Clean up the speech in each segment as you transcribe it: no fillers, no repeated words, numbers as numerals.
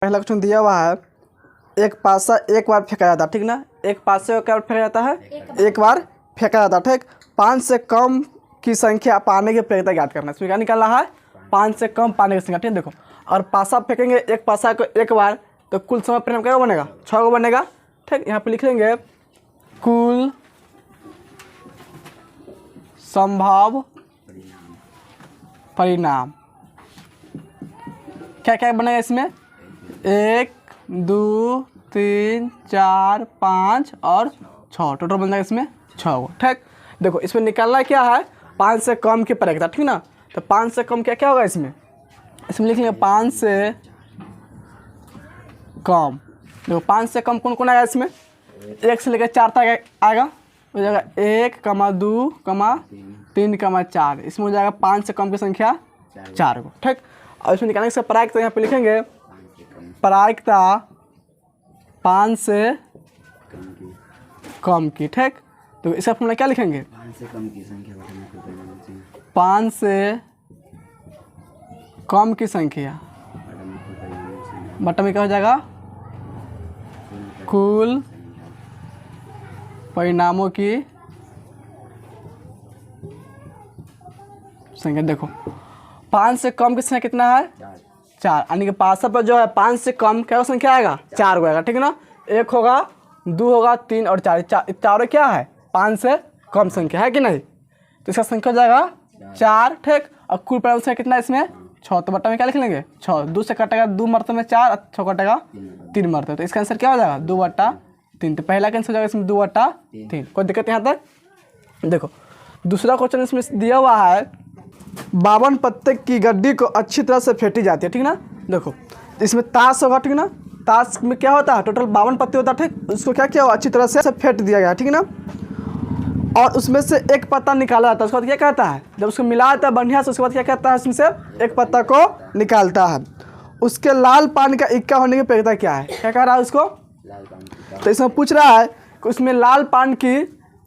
पहला क्वेश्चन दिया हुआ है, एक पासा एक बार फेंका जाता है, ठीक ना। एक पासे को क्या बार फेंका जाता है? एक बार फेंका जाता है, ठीक। 5 से कम की संख्या पाने की प्रक्रिया ज्ञात करना है। इसमें क्या निकालना है? 5 से कम पाने की संख्या, ठीक। देखो, और पासा फेंकेंगे एक पासा को एक बार, तो कुल समय परिणाम क्या बनेगा? 6 को बनेगा, ठीक। यहाँ पे लिख लेंगे कुल संभव परिणाम। क्या क्या बनेगा इसमें? 1 2 3 4 5 और 6, टोटल बन जाएगा इसमें 6 को, ठीक। देखो, इसमें निकालना क्या है? 5 से कम की प्रक्रिया, ठीक ना। तो 5 से कम क्या क्या होगा इसमें लिख लेंगे 5 से कम। देखो, 5 से कम कौन कौन आएगा इसमें? 1 से लेकर 4 तक आएगा, हो जाएगा 1, 2, 3, 4। इसमें हो जाएगा 5 से कम की संख्या 4 को, ठीक। और इसमें निकालने से प्रायिकता यहाँ पे लिखेंगे प्रायिकता 5 से कम की, ठीक। तो इसका फॉर्मूला क्या लिखेंगे? 5 से कम की संख्या बटा में क्या हो जाएगा? कुल परिणामों की संख्या। देखो, 5 से कम की संख्या कितना है? 4। यानी कि पासा पर जो है 5 से कम क्या संख्या आएगा? 4 को आएगा, ठीक है ना। 1 होगा, 2 होगा, 3 और 4, चारों क्या है? 5 से कम संख्या है कि नहीं। तो इसका संख्या हो जाएगा 4, ठीक। और कुल परिणाम संख्या कितना है इसमें? 6। तो बट्टा में क्या लिख लेंगे? 6। 2 से कटेगा 2 मरतबे में 4, 6 कटेगा 3 मरतबे। तो इसका आंसर क्या हो जाएगा? 2/3। तो पहला कैंसिल हो जाएगा इसमें 2/3। कोई दिक्कत यहाँ तक? देखो, दूसरा क्वेश्चन इसमें दिया हुआ है, 52 पत्ते की गड्डी को अच्छी तरह से फेंटी जाती है, ठीक ना। देखो, इसमें ताश होगा, ठीक ना। ताश में क्या होता है? टोटल 52 पत्ते होता है, ठीक। उसको क्या किया हुआ? अच्छी तरह से फेंट दिया गया, ठीक ना। और उसमें से एक पत्ता निकाला जाता है। उसके बाद क्या कहता है? जब उसको मिला देता है बढ़िया से, उसके बाद क्या कहता है? उसमें से एक पत्ता को निकालता है। उसके लाल पान का इक्का होने की प्रक्रिया क्या है? क्या कह रहा है उसको? तो इसमें पूछ रहा है कि उसमें लाल पान की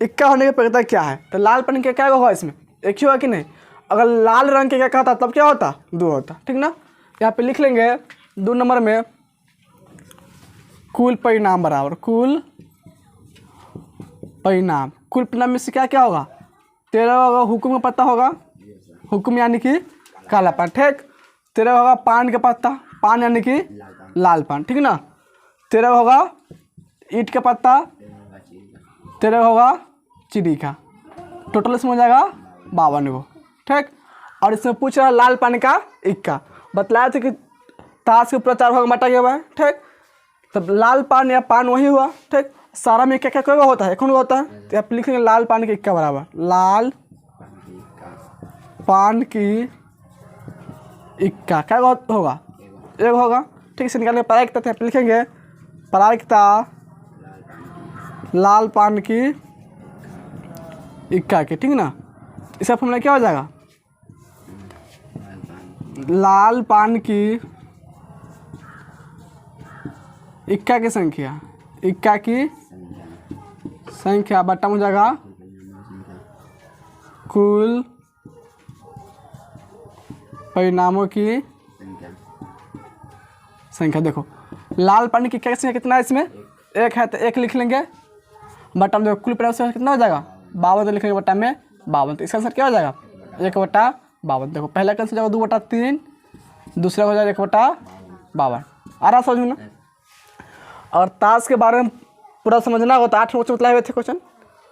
इक्का होने की प्रक्रिया क्या है। तो लाल पान का क्या होगा इसमें? एक ही होगा कि नहीं? अगर लाल रंग के क्या कहता तब क्या होता? 2 होता, ठीक ना। यहाँ पे लिख लेंगे 2 नंबर में कुल परिणाम बराबर कुल परिणाम। कुल परिणाम में से क्या क्या होगा? 13 होगा हुक्म का पत्ता होगा, हुक्म यानी कि काला पान, ठीक। 13 होगा पान का पत्ता, पान यानी कि लाल पान, ठीक ना। 13 होगा ईंट का पत्ता, 13 होगा चिड़ी का। टोटल इसमें हो जाएगा 52 को, ठीक। और इसमें पूछ रहा है लाल पान का इक्का। बतलाया था कि ताश के ऊपर 4 भाग मटा गया हुआ है, ठीक। तब लाल पान या पान वही हुआ, ठीक। सारा में क्या क्या क्या होता है? एक होता है। तो आप लिखेंगे लाल पान के इक्का बराबर लाल पान की इक्का क्या होगा? 1 होगा, ठीक। इसे निकालने प्रायिकता यहाँ पे लिखेंगे प्रायिकता लाल पान की इक्का की, ठीक ना। इसका फॉर्मूला क्या हो जाएगा? लाल पान की इक्का की संख्या, इक्का की संख्या बट्टा हो जाएगा कुल परिणामों की संख्या। देखो, लाल पानी की इक्का की संख्या कितना है इसमें? 1 है, तो 1 लिख लेंगे। बट्टा में देखो कुल परिणाम संख्या कितना हो जाएगा? 52। तो लिखेंगे बट्टा में 52। तो इसका आंसर क्या हो जाएगा? 1/52। देखो, पहला कैंसिल हो जाएगा 2/3, दूसरा हो जाएगा 1/52। आ रहा समझ में ना। और ताश के बारे में पूरा समझना होता है। 8 में बताए हुए थे क्वेश्चन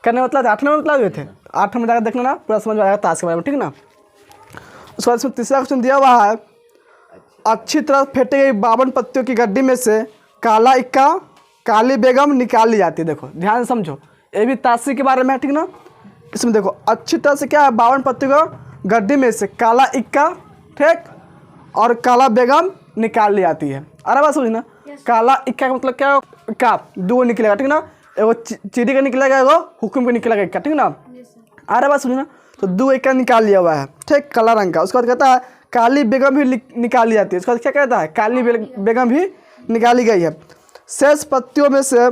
करने, मतलब 8 में बताए हुए थे। 8 में जाकर देख लेना, पूरा समझ में आएगा ताश के बारे में, ठीक ना। उसके बाद इसमें तीसरा क्वेश्चन दिया हुआ है, अच्छी तरह फेंटी गई 52 पत्तियों की गड्डी में से काला इक्का काली बेगम निकाल ली जाती है। देखो, ध्यान से समझो, ये भी ताशी के बारे में है, ठीक ना। इसमें देखो अच्छी तरह से क्या है, 52 पत्तियों को गड्डी में से काला इक्का, ठीक, और काला बेगम निकाल ली जाती है। अरे बात समझना, काला इक्का का मतलब क्या? इक्का 2 निकलेगा, ठीक ना। एगो चिड़ी का निकलेगा, एगो हुक्म का निकलेगा इक्का, ठीक ना। अरे बात समझना, तो 2 इक्का निकाल लिया हुआ है, ठीक, काला रंग का। उसके बाद कहता है काली बेगम भी निकाली जाती है। उसके बाद क्या कहता है? काली बेगम भी निकाली गई है। शेष पत्तियों में से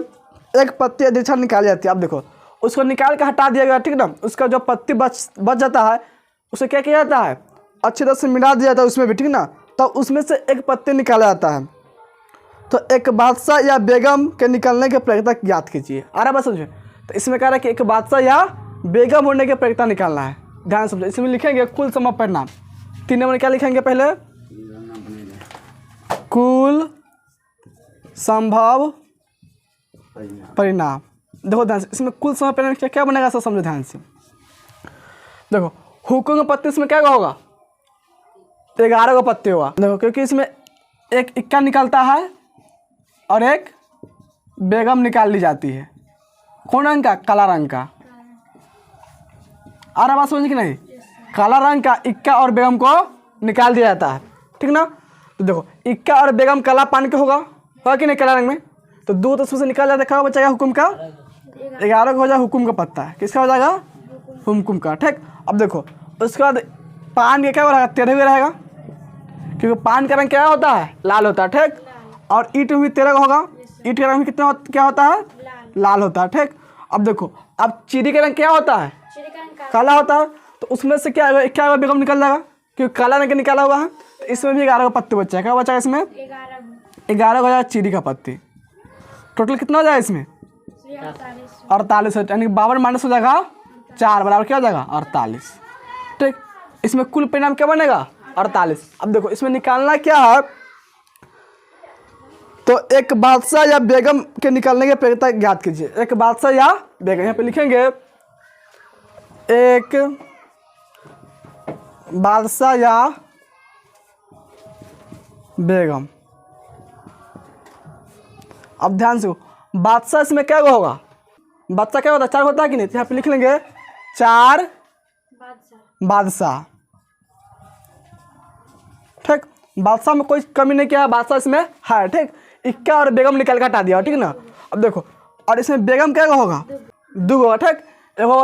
एक पत्ती अधिकतर निकाली जाती है। अब देखो, उसको निकाल के हटा दिया गया, ठीक ना। उसका जो पत्ती बच जाता है उसे क्या किया जाता है? अच्छी तरह से मिला दिया जाता है उसमें भी, ठीक ना। तब उसमें से एक पत्ती निकाला जाता है। तो एक बादशाह या बेगम के निकलने के प्रयोक्ता ज्ञात कीजिए। आ रहा बात समझे। तो इसमें कह रहा है कि एक बादशाह या बेगम होने के प्रयोक्ता निकालना है। ध्यान समझो, इसमें लिखेंगे कुल संभव परिणाम। 3 नंबर क्या लिखेंगे पहले, कुल संभव परिणाम। देखो ध्यान से, इसमें कुल संभव परिणाम क्या बनेगा सब समझो ध्यान से। देखो हुकुम का पत्ते इसमें क्या होगा, 11 का पत्ते होगा। देखो क्योंकि इसमें एक इक्का निकलता है और एक बेगम निकाल ली जाती है। कौन रंग का, काला रंग का। आ रहा बात समझ कि नहीं, काला रंग का इक्का और बेगम को निकाल दिया जाता है, ठीक ना। तो देखो इक्का और बेगम काला पान के होगा कि नहीं काला रंग में, तो 2 तो उसमें से निकाल जाता है, क्या बचेगा हुकुम का, 11 का हो जाएगा हुकुम का पत्ता है, किसका हो जाएगा, हुकुम का। ठीक, अब देखो उसके बाद पान के क्या रहेगा, 13 भी रहेगा, क्योंकि पान का रंग क्या होता है, लाल होता है। ठीक, और ईंट में भी 13 का होगा, ईंट का रंग कितना क्या होता है, लाल होता है। ठीक, अब देखो अब चीनी का रंग क्या होता है, काला होता है। तो उसमें से क्या बेगम निकल जाएगा, क्योंकि काला रंग निकाला हुआ है। तो इसमें भी 11 का पत्ते बचा, क्या बचा इसमें, 11 हो जाएगा चीनी का पत्ती। टोटल कितना हो जाएगा इसमें, 48, यानी 52 माइनस हो जाएगा 4 बराबर क्या हो जाएगा, 48। ठीक, इसमें कुल परिणाम क्या बनेगा, 48। अब देखो इसमें निकालना क्या है, तो एक बादशाह या बेगम के निकालने के प्रयोक्ता ज्ञात कीजिए। एक बादशाह या बेगम, यहाँ पे लिखेंगे एक बादशाह या बेगम। अब ध्यान से, बादशाह इसमें क्या होगा, बादशाह क्या होता है, 4 होता है कि नहीं, यहाँ पे लिख लेंगे 4 बादशाह। ठीक, बादशाह में कोई कमी नहीं किया है, बादशाह इसमें है। ठीक, इक्का और बेगम निकाल के हटा दिया, ठीक ना। अब देखो और इसमें बेगम क्या होगा, 2 होगा। ठीक, देखो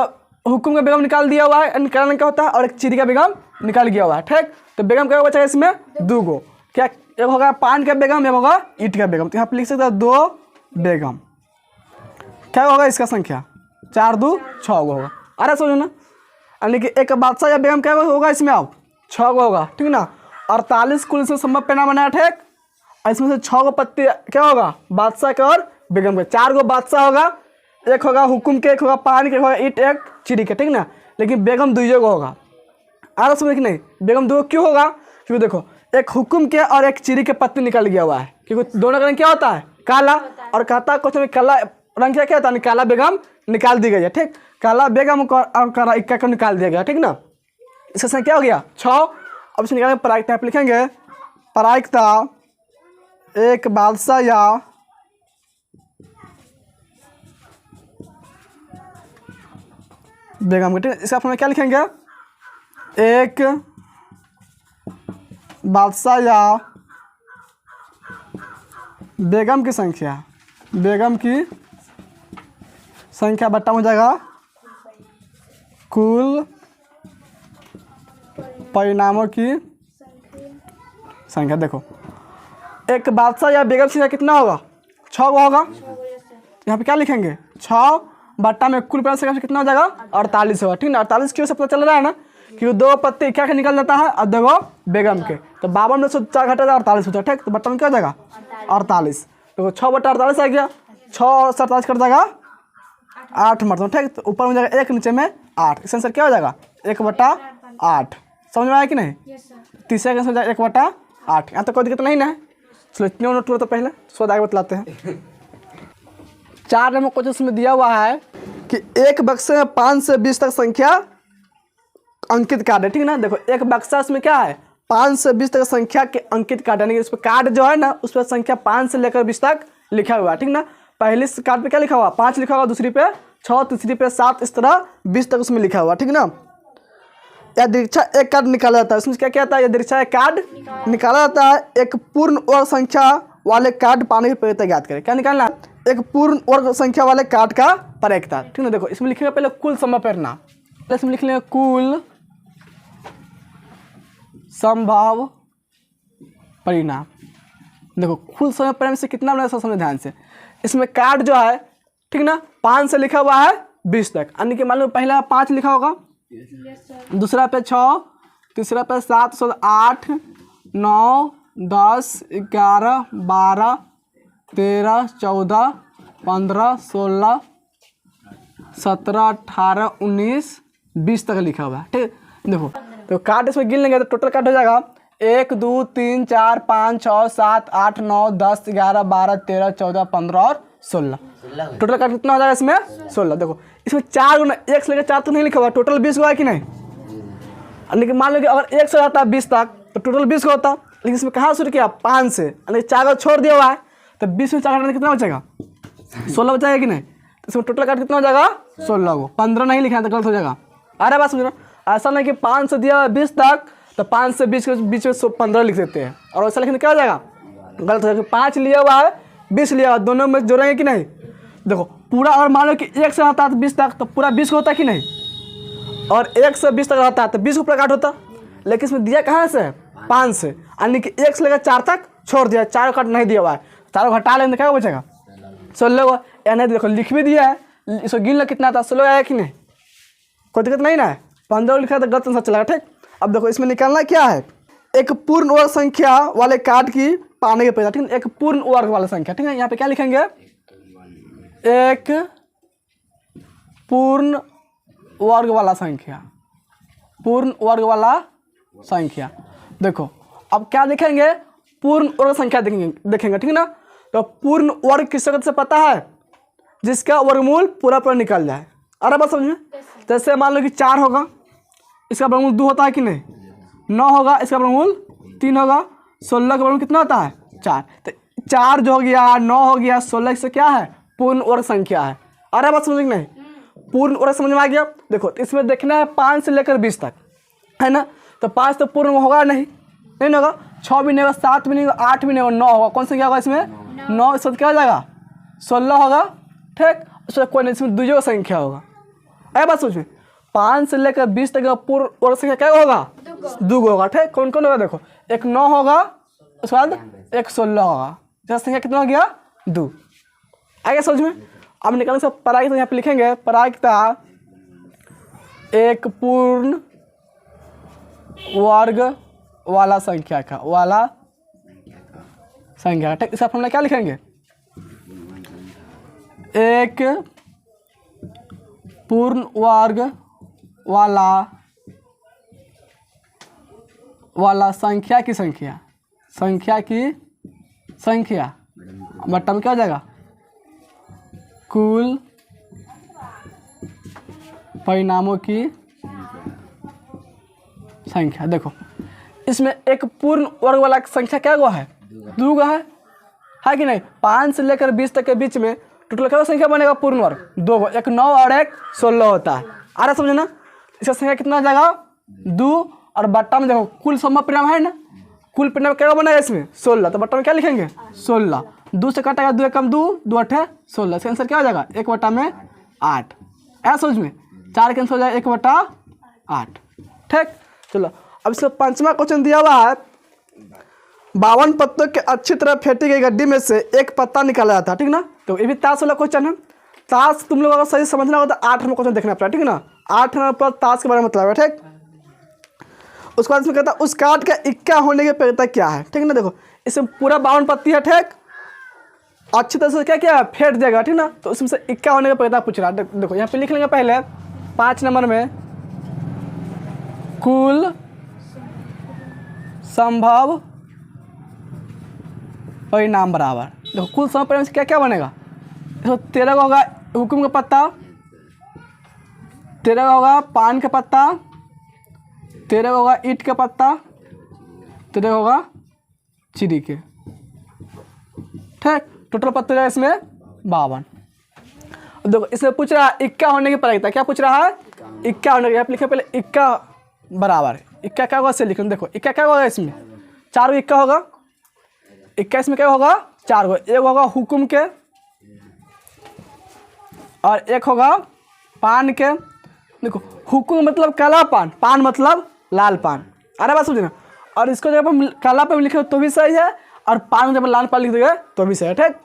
हुकुम का बेगम निकाल दिया हुआ है, निकालने क्या होता है, और एक चीनी का बेगम निकाल गया हुआ है। ठीक, तो बेगम क्या बचा इसमें, 2 गो, क्या एक होगा पान का बेगम, एक होगा ईंट का बेगम। तो यहाँ पे लिख सकते हैं 2 बेगम। क्या होगा इसका संख्या, 4 2 6 गो होगा। अरे समझो ना, यानी कि एक बादशाह या बेगम क्या होगा इसमें, अब 6 गो होगा, ठीक ना। 48 कुल इसमें संभव परिणाम बनाया। ठीक, और इसमें से 6 गो पत्ते क्या होगा, बादशाह के और बेगम के। 4 गो बादशाह होगा, एक होगा हुकुम के, एक होगा पान के, एक होगा ईंट, एक चीनी के, ठीक ना। लेकिन बेगम 2 गो होगा। आ रहा समझ कि नहीं, बेगम 2 क्यों होगा, क्योंकि देखो एक हुकुम के और एक चीनी के पत्ते निकल गया हुआ है, क्योंकि दोनों का रंग क्या होता है, काला। और कहता कुछ में काला रंग क्या होता है, काला बेगम निकाल दी गई है। ठीक, काला बेगम और काला इक्का को निकाल दिया गया, ठीक ना। इसका संख्या क्या हो गया 6। अब इसे निकालेंगे प्रायिकता, आप लिखेंगे प्रायिकता एक बादशाह या बेगम के। इसका फॉर्मूला क्या लिखेंगे, एक बादशाह या बेगम की संख्या, बेगम की संख्या बट्टा हो जाएगा कुल परिणामों की संख्या। देखो एक बादशाह या बेगम संख्या कितना होगा, 6 गो होगा। यहाँ पे क्या लिखेंगे, 6 बट्टा में कुल परिणाम संख्या कितना हो जाएगा, 48 होगा, ठीक ना। 48 क्यों से पता चल रहा है ना, क्योंकि 2 पत्ते क्या निकल जाता है और 2 गो बेगम के। तो 52 में से 4 घटा जाए 48 होता है। ठीक, तो बट्टा में क्या हो जाएगा 48। तो 6 बट्टा 48 आ गया, 6 और 47 कर जाएगा 8 मरतबा। ठीक, तो ऊपर में जाएगा 1, नीचे में 8। इसका आंसर क्या हो जाएगा 1/8। समझ में आया कि नहीं, तीसरे का आंसर 1/8। यहाँ तो कोई दिक्कत नहीं ना। चलो इतने नोट लो तो पहले सो आगे बतलाते हैं। 4 नंबर क्वेश्चन में दिया हुआ है कि एक बक्से में 5 से 20 तक संख्या अंकित कार्ड है, ठीक ना। देखो एक बक्सा इसमें क्या है, 5 से 20 तक संख्या के अंकित कार्ड, यानी कि उस पर कार्ड जो है ना, उस पर संख्या 5 से लेकर 20 तक लिखा हुआ है, ठीक ना। पहले कार्ड पे क्या लिखा हुआ, 5 लिखा हुआ, दूसरी पे 6, तीसरी पे 7, इस तरह 20 तक उसमें लिखा हुआ, ठीक ना। या दीक्षा एक कार्ड निकाला जाता है, उसमें क्या क्या आता है, या दीक्षा एक कार्ड निकाला जाता है। एक पूर्ण वर्ग संख्या वाले कार्ड पाने की प्रयोक्ता ज्ञात करें। क्या निकालना है, एक पूर्ण वर्ग संख्या वाले कार्ड का प्रयोक्ता, ठीक ना। देखो इसमें लिखेगा पहले कुल संभव परिणाम, इसमें लिख लेंगे कुल संभव परिणाम। देखो कुल संभव परिणाम से कितना बना समझ ध्यान से। इसमें कार्ड जो है, ठीक ना, 5 से लिखा हुआ है 20 तक, यानी कि मान लो पहला 5 लिखा होगा, दूसरा पे 6, तीसरा पे 7, 8, 9, 10, 11, 12, 13, 14, 15, 16, 17, 18, 19, 20 तक लिखा हुआ है। ठीक है, देखो तो कार्ड इसमें गिन लेंगे तो टोटल कार्ड हो जाएगा 1, 2, 3, 4, 5, 6, 7, 8, 9, 10, 11, 12, 13, 14, 15 और 16। टोटल कार्ड कितना हो जाएगा इसमें 16। देखो इसमें 4 गुना 1 से लेकर 4 तक नहीं लिखा हुआ, टोटल 20 हुआ है कि नहीं। लेकिन मान लो कि अगर 1 से जाता है 20 तक तो टोटल 20 का होता, लेकिन इसमें कहाँ शुरू किया 5 से, यानी 4 को छोड़ दिया हुआ है तो 20 में 4 कितना बचेगा 16 बचेगा कि नहीं। तो इसमें टोटल कार्ड कितना हो जाएगा 16 को, 15 नहीं लिखा है तो गलत हो जाएगा। अरे बात समझ रहे हो, ऐसा नहीं कि 5 से दिया हुआ 20 तक तो 5 से 20 के बीच में 15 लिख देते हैं, और ऐसा लिखने क्या हो जाएगा गलत हो जाएगा। 5 लिया हुआ है 20 लिया हुआ, दोनों में जोड़ेंगे कि नहीं। देखो पूरा अगर मान लो कि 1 से आता है तो 20 तक तो पूरा 20 को होता है कि नहीं, और 1 से 20 तक आता है तो 20 को पूरा काट होता, लेकिन इसमें दिया कहाँ से 5 से, यानी कि 1 से लेकर 4 तक छोड़ दिया, 4 काट नहीं दिया हुआ है, 4 को हटा लेंगे क्या बचेगा 16 को। यानी देखो लिख भी दिया है, इसको गिन लो कितना था 16 आया कि नहीं, कोई दिक्कत नहीं ना है। 15 लिखा तो गलत आंसर चलेगा। ठीक, अब देखो इसमें निकालना क्या है, एक पूर्ण वर्ग संख्या वाले कार्ड की पाने के पैसा। ठीक है, एक पूर्ण वर्ग वाला संख्या। ठीक है, यहाँ पे क्या लिखेंगे, एक पूर्ण वर्ग वाला संख्या, पूर्ण वर्ग वाला संख्या। देखो अब क्या देखेंगे, पूर्ण वर्ग संख्या देखेंगे। ठीक है ना, तो पूर्ण वर्ग किस तरह से पता है, जिसका वर्गमूल पूरा पूरा निकल जाए। अरे बात समझ में, जैसे मान लो कि 4 होगा, इसका वर्गमूल 2 होता है कि नहीं, 9 होगा, इसका वर्गमूल 3 होगा, 16 का वर्गमूल कितना होता है 4। तो 4 जो हो गया 9 हो गया 16 से क्या है पूर्ण वर्ग संख्या है। अरे बात समझ में नहीं, पूर्ण वर्ग समझ में आ गया। देखो इसमें देखना है 5 से लेकर 20 तक है ना, तो 5 तो पूर्ण होगा नहीं होगा, 6 भी नहीं होगा, 7 भी नहीं होगा, 8 भी नहीं होगा, 9 होगा। कौन सा क्या होगा इसमें 9, इसमें क्या हो जाएगा 16 होगा। ठीक, उसमें कोई नहीं, इसमें दूसरी संख्या होगा। अरे बात समझ में, 5 से लेकर 20 तक का पूर्ण वर्ग संख्या क्या होगा 2 होगा। ठीक, कौन कौन होगा, देखो एक 9 होगा, उसके बाद एक 16 होगा, जैसा संख्या कितना हो गया 2। आगे समझ में। अब निकालने से प्रायिकता यहाँ पे लिखेंगे, प्रायिकता एक पूर्ण वर्ग वाला संख्या का, वाला संख्या। ठीक, इस फॉर्मूला क्या लिखेंगे, एक पूर्ण वर्ग वाला संख्या की संख्या, संख्या की संख्या बट्टा में क्या हो जाएगा कुल परिणामों की संख्या। देखो इसमें एक पूर्ण वर्ग वाला संख्या क्या हुआ है 2 है कि नहीं। 5 से लेकर 20 तक के बीच में टोटल क्या संख्या बनेगा पूर्ण वर्ग 2 को, एक 9 और एक 16 होता है। आ रहा समझे ना, इसका संख्या कितना हो जाएगा 2, और बट्टा में देखो कुल सम परिणाम है ना, कुल परिणाम क्या बनेगा इसमें 16, तो बट्टा में क्या लिखेंगे 16, 2 से कटेगा 2 कम 2, 2 8 16, इसका आंसर क्या हो जाएगा 1/8। ऐसा समझ में, 4 कैंसिल हो जाएगा 1/8। ठीक, चलो अब इसका 5वां क्वेश्चन दिया हुआ है, 52 पत्तों के अच्छी तरह फेंटी गई गड्डी में से एक पत्ता निकाला जाता है। ठीक ना, तो ये भी ताश वाला क्वेश्चन है। ताश तुम लोग अगर सही समझना होगा तो 8 नंबर क्वेश्चन देखना पड़ेगा। ठीक है ना, 8 नंबर पर ताश के बारे में मतलब है। ठीक, उसके बाद इसमें कहता है उस कार्ड का इक्का होने की प्रक्रिया क्या है। ठीक है ना, देखो इसमें पूरा 52 पत्ती है। ठीक, अच्छी तरह से क्या क्या फेंट देगा। ठीक ना, तो उसमें से इक्का होने की प्रक्रिया पूछ रहा है। देखो यहाँ पे लिख लेंगे पहले 5 नंबर में कुल संभव परिणाम बराबर। देखो कुल संभव परिणाम से क्या क्या बनेगा, देखो 13 का होगा हुकुम का पत्ता, 13 का होगा पान का पत्ता, 13 का होगा ईंट का पत्ता, 13 का होगा चिड़ी के। ठीक, टोटल पत्ते है इसमें 52। देखो इसमें पूछ रहा है इक्का होने की प्रक्रिया, क्या पूछ रहा है इक्का होने की। आप लिखे पहले इक्का बराबर, इक्का क्या होगा से लिखो। देखो इक्का क्या होगा, इसमें 4 इक्का होगा, 21 में क्या होगा 4 को, एक होगा हुकुम के और एक होगा पान के। देखो हुकुम मतलब काला पान, पान मतलब लाल पान। अरे बात समझे ना, और इसको जब हम काला पान लिखे तो भी सही है, और पान जब लाल पान लिख देंगे तो भी सही है। ठीक,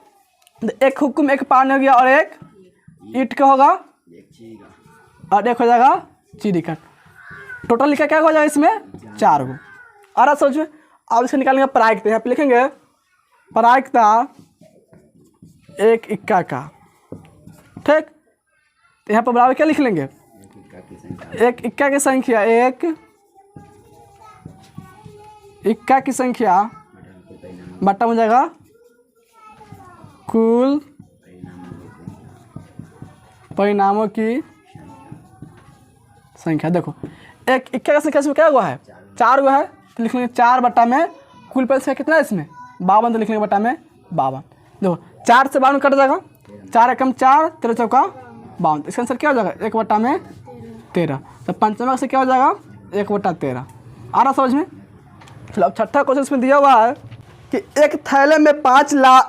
एक हुकुम एक पान हो गया, और एक ईंट का होगा, और एक हो जाएगा चिड़ी का। टोटल लिखा क्या हो जाएगा इसमें 4 को। अरे सोच में अब इसको निकालेंगे प्रायिकता। यहाँ पे लिखेंगे प्रायिकता एक इक्का का, ठीक। तो यहाँ पर बराबर क्या लिख लेंगे, एक इक्का की संख्या, एक इक्का की संख्या बटा हो जाएगा कुल परिणामों की संख्या। देखो एक इक्का का संख्या इसमें क्या हुआ है, 4 हुआ है, तो लिख लेंगे 4 बटा में कुल परिणाम संख्या कितना है इसमें 52, तो लिख लेंगे बटा में 52। देखो 4 से 52 कट जाएगा, 4 एकम 4, 13 चौका 52, इसका आंसर क्या हो जाएगा 1 बटा में 13। तो पंचमा से क्या हो जाएगा 1 बटा 13। आ रहा समझ में। चलो अब छठा क्वेश्चन इसमें दिया हुआ है कि एक थैले में 5 लाल,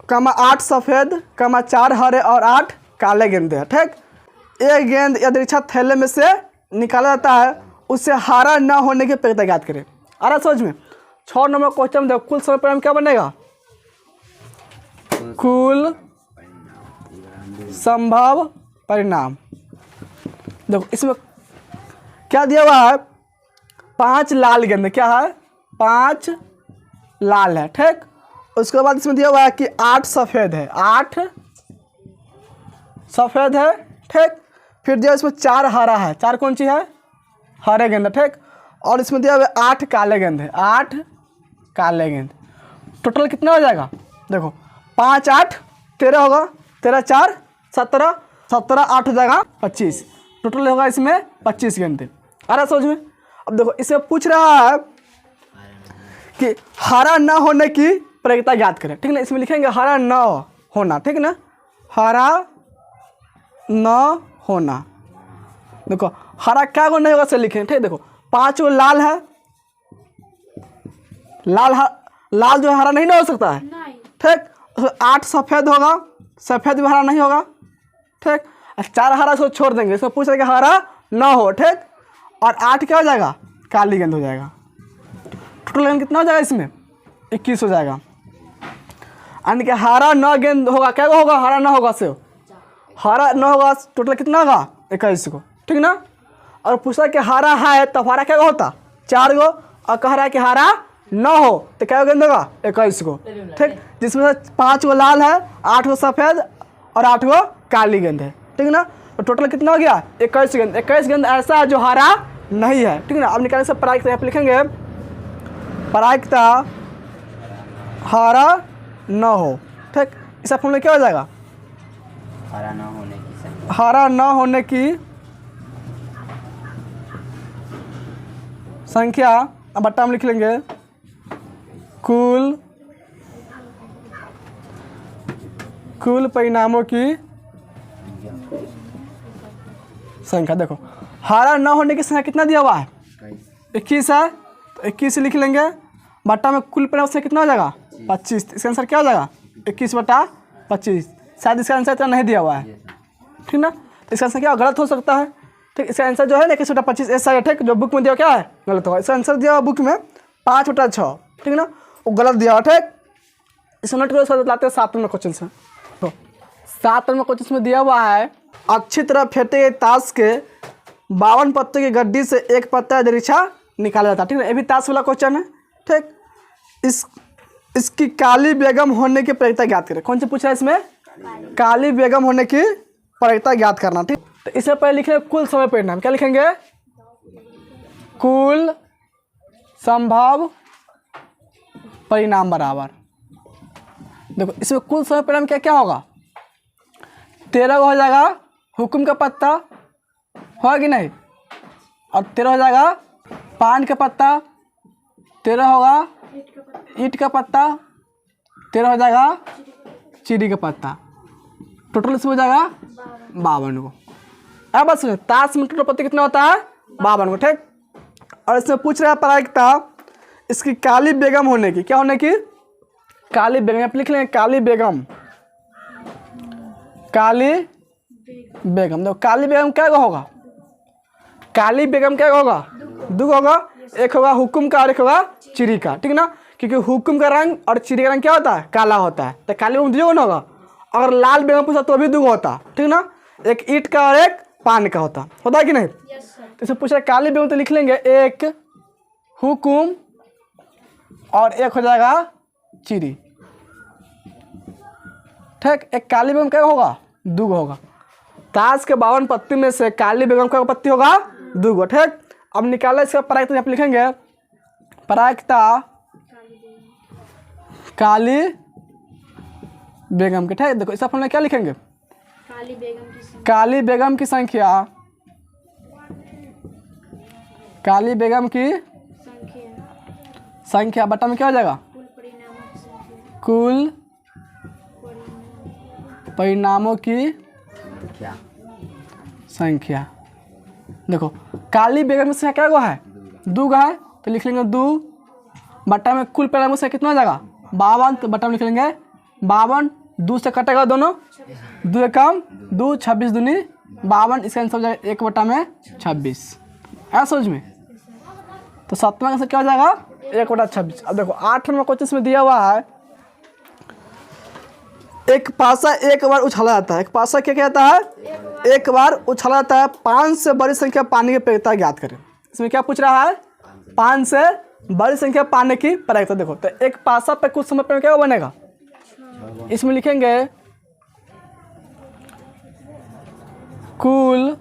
8 सफ़ेद, 4 हरे और 8 काले गेंदे हैं, ठीक। एक गेंद यदि इच्छा थैले में से निकाला जाता है, उससे हरा न होने की प्रक्रिया ज्ञात करें। आ रहा समझ में। 6 नंबर क्वेश्चन में देखो कुल समय परिणाम क्या बनेगा, कुल संभव परिणाम। देखो इसमें क्या दिया हुआ है, 5 लाल गेंद, क्या है 5 लाल है, ठीक। उसके बाद इसमें दिया हुआ है कि 8 सफ़ेद है, 8 सफ़ेद है, ठीक। फिर दिया इसमें 4 हरा है, 4 कौन सी है हरे गेंद, ठीक। और इसमें दिया हुआ 8 काले गेंद है, 8 काले गेंद। टोटल कितना हो जाएगा, देखो 5 8 13 होगा, 13 4 17, 17 8 हो जाएगा 25, टोटल होगा इसमें 25 गेंद। आ रहा समझ में। अब देखो इसमें पूछ रहा है कि हरा न होने की प्रक्रिया ज्ञात करें, ठीक ना। इसमें लिखेंगे हरा न होना, ठीक ना, हरा न होना। देखो हरा क्या को नहीं होगा से लिखें, ठीक। देखो 5 वो लाल है, लाल जो है हरा नहीं ना हो सकता है, ठीक। 8 सफ़ेद होगा, सफ़ेद भी हरा नहीं होगा, ठीक। 4 हरा इसको छोड़ देंगे, इसको पूछ रहे कि हरा ना हो, ठीक। और 8 क्या हो जाएगा काली गेंद हो जाएगा। टोटल गेंद कितना हो जाएगा इसमें 21 हो जाएगा। यानी कि हरा न गेंद होगा, क्या होगा हरा ना होगा से हरा न होगा, टोटल कितना होगा 21 को, ठीक ना। और पूछा कि हरा है तो हरा क्या होता 4 गो, और कह रहा है कि हरा न हो तो क्या गेंद होगा 21 को, ठीक। जिसमें से 5 गो लाल है, 8 गो सफ़ेद और 8 गो काली गेंद है, ठीक ना। तो टोटल कितना हो गया 21 गेंद। 21 गेंद ऐसा है जो हरा नहीं है, ठीक ना। अब निकालने से प्रायिकता यहाँ पे लिखेंगे, प्रायिकता हरा न हो, ठीक। इसका फॉर्मूला क्या हो जाएगा, हरा न होने की संख्या, हरा न होने की संख्या, अब बट्टा हम लिख लेंगे कुल परिणामों की संख्या। देखो हरा न होने की संख्या कितना दिया हुआ है 21 है, तो 21 लिख लेंगे, बट्टा में कुल परिणाम से कितना हो जाएगा 25। इसका आंसर क्या हो जाएगा 21 बटा 25। शायद इसका आंसर इतना नहीं दिया हुआ है, ठीक ना। तो इसका आंसर क्या गलत हो सकता है, ठीक। इसका आंसर जो है 21 बटा 25 ऐसा है, ठीक। जो बुक में दिया क्या है गलत होगा। इसका आंसर दिया हुआ बुक में 5 बटा 6, ठीक ना, वो गलत दिया हुआ, ठीक। इसमें नोट करो, लाते हैं 7 नंबर क्वेश्चन से। तो 7 नंबर क्वेश्चन में दिया हुआ है, अच्छी तरह फेंटे गए ताश के 52 पत्तों की गड्डी से एक पत्ता दरीछा निकाला जाता है, ठीक है। ये भी ताश वाला क्वेश्चन है, ठीक। इसकी काली बेगम होने की प्रक्रिया ज्ञात करें। कौन से पूछ रहा है इसमें, काली बेगम होने की प्रक्रिया ज्ञात करना, ठीक। तो इससे पहले लिखेंगे कुल समय परिणाम, क्या लिखेंगे कुल संभव परिणाम बराबर। देखो इसमें कुल समय परिणाम क्या क्या होगा, 13 हो जाएगा हुक्म का पत्ता, होगा कि नहीं, और 13 हो जाएगा पान का पत्ता, 13 होगा ईंट का पत्ता, 13 हो जाएगा चीनी का पत्ता। टोटल इसमें हो जाएगा 52 को। अब बस ताश में टोटल पत्ते कितना होता है 52 को, ठीक। और इसमें पूछ रहा है प्रायिकता इसकी काली बेगम होने की, क्या होने की काली बेगम। यहाँ पे लिख लेंगे काली बेगम, काली बेगम। देखो काली बेगम क्या होगा, काली बेगम क्या होगा 2 होगा, एक होगा हुक्म का और एक होगा चिरी का, ठीक ना। क्योंकि हुक्म का रंग और चिरी का रंग क्या होता है काला होता है, तो काली बेगम 2 होगा। अगर लाल बेगम पूछा तो भी 2 होता, ठीक ना, एक ईंट का और एक पान का होता है कि नहीं। तो इसे पूछा काली बेगम, तो लिख लेंगे एक हुक्म और एक हो जाएगा चिरी, ठीक। एक काली बेगम क्या होगा, 2 होगा। ताश के 52 पत्ती में से काली बेगम का पत्ती होगा 2। ठीक। अब निकाला इसका प्रायिकता, यहाँ पे लिखेंगे प्रायिकता काली बेगम के। ठीक। देखो इसका फॉर्मूला क्या लिखेंगे, काली बेगम की संख्या, काली बेगम की संख्या बटा में क्या हो जाएगा, कुल परिणामों की क्या संख्या। देखो काली बेगम की संख्या क्या गो है, 2 है, तो लिख लेंगे 2 बटा में कुल परिणामों से कितना हो जाएगा 52, तो बटा में लिख लेंगे 52, 2 से कटेगा दोनों, 2 कम 2, 26 दूनी 52, इसका आंसर हो जाएगा 1 बटा में 26। है समझ में। तो 7वां आंसर क्या हो जाएगा 1 बटा 26। अब देखो 8 नंबर क्वेश्चन में दिया हुआ है, एक पासा एक बार उछाला जाता है। एक पासा क्या कहता है, एक बार उछाला जाता है। 5 से बड़ी संख्या पाने की प्रायिकता ज्ञात करें। इसमें क्या पूछ रहा है, 5 से बड़ी संख्या पाने की प्रायिकता। देखो तो एक पासा पे कुछ समय पर क्या बनेगा, इसमें लिखेंगे कुल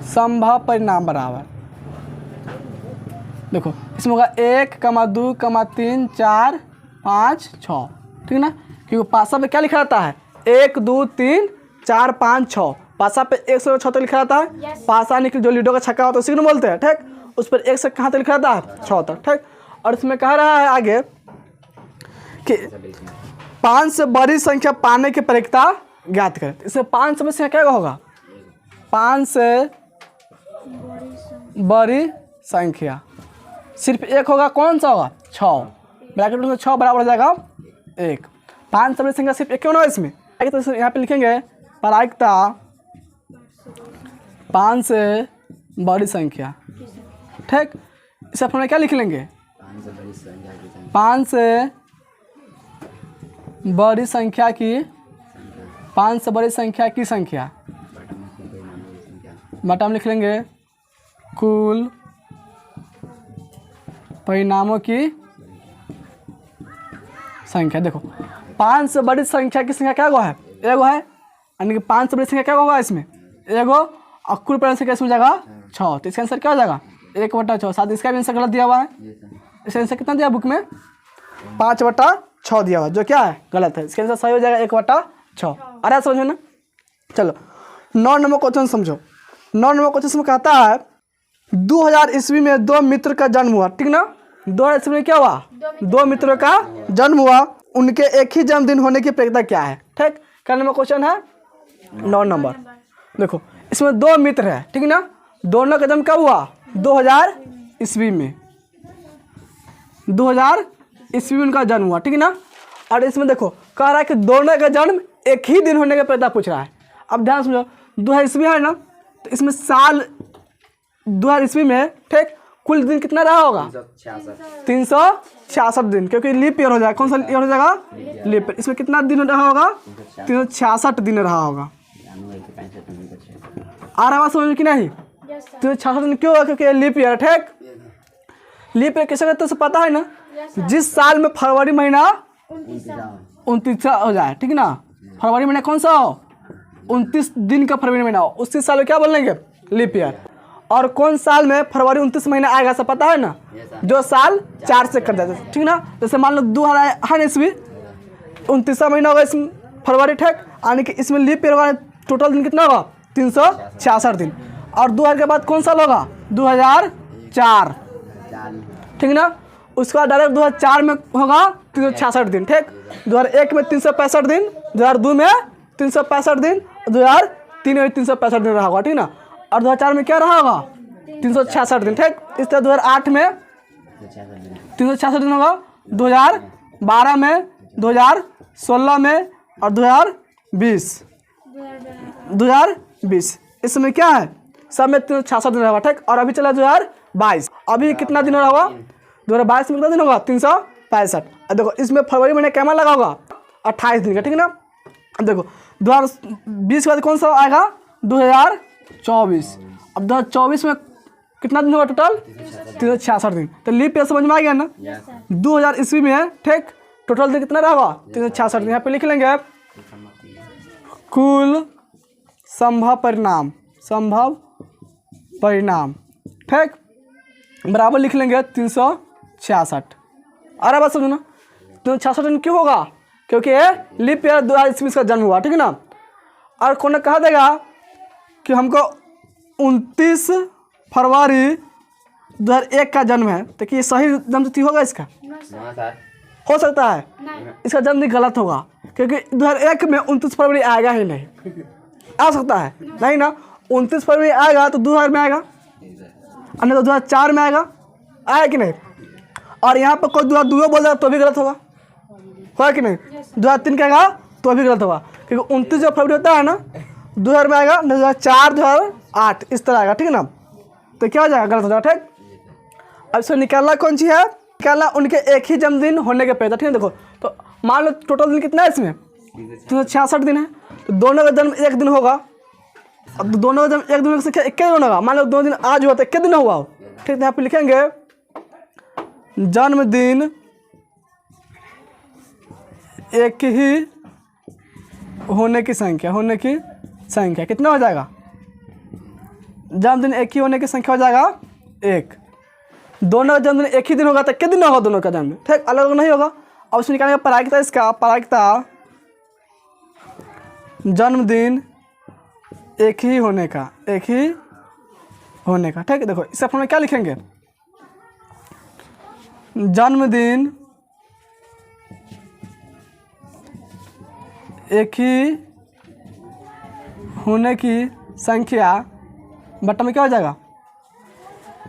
संभव परिणाम बराबर। देखो इसमें होगा 1, 2, 3, 4, 5, 6। ठीक ना, क्योंकि पासा पे क्या लिखा रहता है 1, 2, 3, 4, 5, 6। पासा पे 1 से 6 तक लिखा रहता है। पासा निकल जो लूडो का छक्का होता है उसी को बोलते हैं। ठीक। उस पर 1 से कहाँ तक लिखा रहता है 6 तक। ठीक। और इसमें कह रहा है आगे कि 5 से बड़ी संख्या पाने की प्रायिकता ज्ञात करें। इसमें 5 से बड़ी संख्या क्या होगा, 5 से बड़ी संख्या सिर्फ 1 होगा, कौन सा होगा 6। ब्रैकेट में 6 बराबर हो जाएगा 1। 5 से बड़ी संख्या सिर्फ 1 क्यों ना है इसमें, तो यहाँ पे लिखेंगे प्रायिकता 5 से बड़ी संख्या। ठीक। इसे अपने क्या लिख लेंगे, 5 से बड़ी संख्या की, 5 से बड़ी संख्या की संख्या बटा में लिख लेंगे कुल परिणामों की संख्या। देखो 5 से बड़ी संख्या की संख्या क्या गो है, एगो है, यानी कि 5 से बड़ी संख्या क्या होगा इसमें एगो, और कुल परिणाम संख्या इसमें जाएगा 6। तो इसका आंसर क्या हो जाएगा 1 बटा 6। साथ इसका भी आंसर गलत दिया हुआ है। इसका आंसर कितना दिया बुक में 5 बटा 6 दिया हुआ, जो क्या है गलत है। इसका आंसर सही हो जाएगा 1 बटा 6। अरे समझो ना। चलो 9 नंबर क्वेश्चन समझो। 9 नंबर क्वेश्चन में कहता है 2000 ईस्वी में 2 मित्र का जन्म हुआ। ठीक ना, 2000 ईस्वी में क्या हुआ, 2 मित्रों का जन्म हुआ। उनके एक ही जन्मदिन होने की प्रायिकता क्या है। ठीक। क्या नंबर क्वेश्चन है 9 नंबर। देखो इसमें 2 मित्र है। ठीक ना, दोनों का जन्म कब हुआ 2000 ईस्वी में, 2000 ईस्वी में उनका जन्म हुआ। ठीक ना, और इसमें देखो कह रहा है कि दोनों का जन्म एक ही दिन होने का प्रायिकता पूछ रहा है। अब ध्यान समझो 2000 ईस्वी है ना, तो इसमें साल 2000 ईस्वी में ठीक कुल दिन कितना रहा होगा 366 दिन, क्योंकि लीप ईयर हो जाएगा। कौन सा ईयर हो जाएगा लीप ईयर। इसमें कितना दिन रहा होगा 366 दिन रहा होगा। आ रहा बात समझ में कि नहीं, 366 दिन क्यों होगा, क्योंकि लीप ईयर। ठीक। लीप ईयर कैसे करते हैं पता है ना, जिस साल में फरवरी महीना 29 हो जाए। ठीक ना, फरवरी महीना कौन सा हो 29 दिन का फरवरी महीना हो, उसी साल में क्या बोल लेंगे लीप ईयर। और कौन साल में फरवरी 29 महीना आएगा सब पता है ना, जो साल 4 से कट जाता है। ठीक ना, जैसे मान लो 2000 है ईस्वी 29वां महीना होगा इसमें फरवरी। ठीक, यानी कि इसमें लीप ईयर होगा, टोटल दिन कितना होगा 366 दिन। और 2000 के बाद कौन साल होगा 2004। ठीक ना, उसके बाद डायरेक्ट 2004 में होगा 366 दिन। ठीक, 2001 में 365 दिन, 2002 में 365 दिन, 2003 में 365 दिन रहा होगा। ठीक ना, और 2004 में क्या रहा होगा 366 दिन। ठीक, इस तरह 2008 में 366 दिन होगा, 2012 में, 2016 में और 2020 इसमें क्या है सब में 366 दिन रहा। ठीक, और अभी चला 2022, अभी कितना दिन रहा होगा 2022 में कितना दिन होगा 365। अब देखो इसमें फरवरी महीने कैमरा लगा होगा 28 दिन का। ठीक है ना, अब देखो 2020 के बाद कौन सा आएगा 2024। अब 2024 में कितना दिन होगा टोटल 366 दिन। तो लीप ईयर समझ में आ गया ना। 2000 ईस्वी में ठीक टोटल दिन कितना रहेगा 366। यहाँ पे लिख लेंगे कुल संभव परिणाम ठीक बराबर लिख लेंगे 366। अरे बात समझो ना 366 दिन क्यों होगा क्योंकि लीप ईयर 2020 का जन्म हुआ ठीक है ना। और कौन कहा देगा कि हमको 29 फरवरी 2001 का जन्म है तो कि ये सही जन्मतिथि होगा इसका हो सकता है इसका जन्मतिथि गलत होगा क्योंकि 2001 में 29 फरवरी आएगा ही नहीं आ सकता है नहीं ना 29 फरवरी आएगा तो 2000 में आएगा अन्य तो 2004 में आएगा कि नहीं। और यहाँ पर कोई 2002 बोल देगा तो भी गलत होगा कि नहीं 2003 कहेगा तो भी गलत होगा क्योंकि 29 जो फरवरी होता है ना 2000 में आएगा 2004 2008 इस तरह आएगा ठीक है ना। तो क्या हो जाएगा गलत हो जाएगा ठीक। अब इसको निकालना कौन सी है निकालना उनके एक ही जन्मदिन होने के पैदा ठीक है। देखो तो मान लो टोटल दिन कितना है इसमें 366 दिन है तो दोनों का जन्म एक दिन होगा। अब दोनों का जन्म एक दिन की संख्या एक दिन होगा मान लो 2 दिन आज हुआ तो एक दिन हुआ ठीक है। यहाँ पे लिखेंगे जन्मदिन एक ही होने की संख्या कितना हो जाएगा जन्मदिन एक ही होने की संख्या हो जाएगा 1। दोनों का जन्मदिन एक ही दिन होगा तो कितने दिन होगा दोनों का जन्म ठीक अलग अलग नहीं होगा। अब उसमें निकालेंगे प्रायिकता इसका प्रायिकता जन्मदिन एक ही होने का ठीक है। देखो इस में क्या लिखेंगे जन्मदिन एक ही होने की संख्या बट्टा में क्या हो जाएगा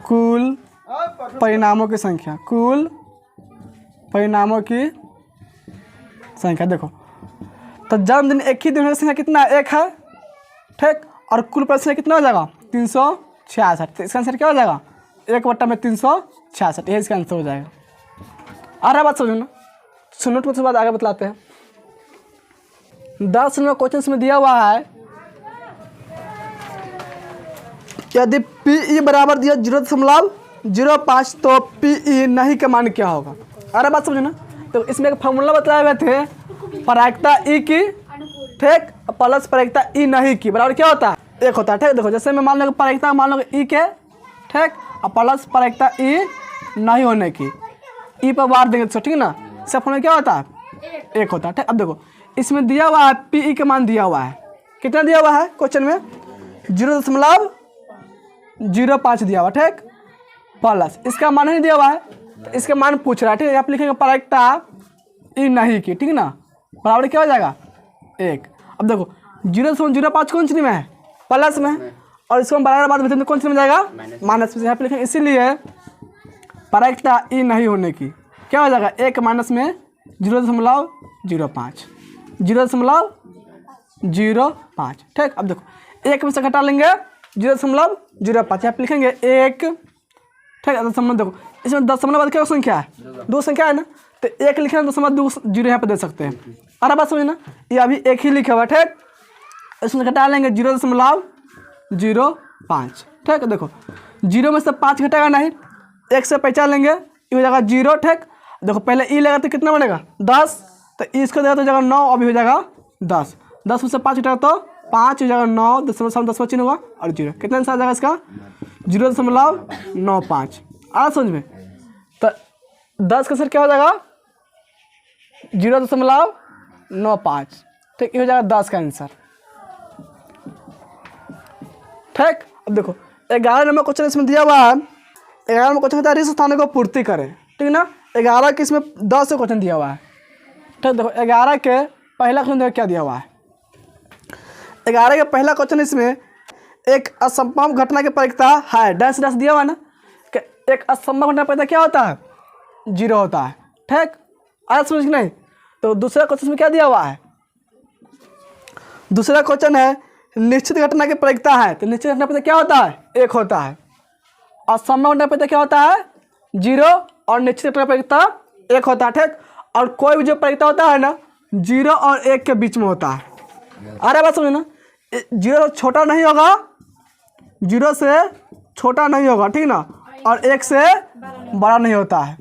कुल परिणामों की संख्या। देखो तो जन्मदिन एक ही दिन होने की संख्या कितना 1 है ठीक और कुल परिणाम कितना हो जाएगा 366। तो इसका आंसर क्या हो जाएगा 1/366 यही इसका आंसर हो जाएगा। आ रहा बात समझो ना सुनो तो बाद आगे बतलाते हैं। 10 नंबर क्वेश्चन में दिया हुआ है यदि PE बराबर दिया 0.05 तो PE नहीं का मान क्या होगा। अरे बात समझो ना तो इसमें एक फार्मूला बताए हुए थे प्रायिकता E की ठीक प्लस प्रायिकता E नहीं की बराबर क्या होता है 1 होता है ठीक। देखो जैसे मैं मान लो प्रायिकता मान लो E के ठीक और प्लस प्रायिकता E नहीं होने की E पर बार देंगे तो ठीक है ना सब होने क्या होता है 1 होता है ठीक। अब देखो इसमें दिया हुआ है PE का मान दिया हुआ है कितना दिया हुआ है क्वेश्चन में 0.05 दिया हुआ ठीक प्लस इसका मान नहीं दिया हुआ है तो इसका मान पूछ रहा है ठीक है। आप लिखेंगे प्रायिकता E नहीं की ठीक है ना बराबर क्या हो जाएगा 1। अब देखो 0.05 कौन सी में है प्लस में और इसको हम बराबर बाद में कौन सी में जाएगा माइनस में। यहाँ पे लिखेंगे इसीलिए प्रायिकता E नहीं होने की क्या हो जाएगा 1 माइनस में 0.05 ठीक। अब देखो 1 में से घटा लेंगे 0.05 यहाँ पे लिखेंगे 1 ठीक है। दशमलव देखो इसमें दशमलव बाद क्या संख्या है 2 संख्या है ना तो 1 लिखे हैं 2.0 यहाँ पे दे सकते हैं। अरे बात समझना ये अभी 1 ही लिखा हुआ है ठीक इसमें घटा लेंगे 0.05 ठीक है। देखो 0 में से 5 घटेगा नहीं 1 से पहचान लेंगे ये हो जाएगा 0 ठीक। देखो पहले E लगा तो कितना बनेगा 10 तो इसको देगा तो हो जाएगा 9 अभी हो जाएगा 10 में से 5 घटेगा तो 5 हो जाएगा 9 10 चिन्ह होगा और 0 कितना आंसर आ जाएगा इसका 0.95 आ समझ में। तो 10 का सर क्या हो जाएगा 0.95 ठीक ये हो जाएगा 10 का आंसर ठीक। अब देखो 11 नंबर क्वेश्चन इसमें दिया हुआ है 11 नंबर क्वेश्चन रिक्त स्थानों को पूर्ति करें ठीक ना। 11 के इसमें 10 से क्वेश्चन दिया हुआ है ठीक। देखो 11 के पहला क्वेश्चन देखो क्या दिया हुआ है 11 का पहला क्वेश्चन इसमें एक असंभव घटना की प्रायिकता है डैश डैश दिया हुआ है ना कि एक असंभव घटना की प्रायिकता क्या होता है 0 होता है ठीक। आज समझ नहीं तो दूसरा क्वेश्चन में क्या दिया हुआ है दूसरा क्वेश्चन है निश्चित घटना की प्रायिकता है तो निश्चित घटना की प्रायिकता क्या होता है 1 होता है असंभव घटना की प्रायिकता क्या होता है 0 और निश्चित घटना की प्रायिकता 1 होता है ठीक। और कोई भी जो प्रायिकता होता है ना 0 और 1 के बीच में होता है। अरे बात समझो ना 0 से छोटा नहीं होगा 0 से छोटा नहीं होगा ठीक ना और 1 से बड़ा नहीं होता है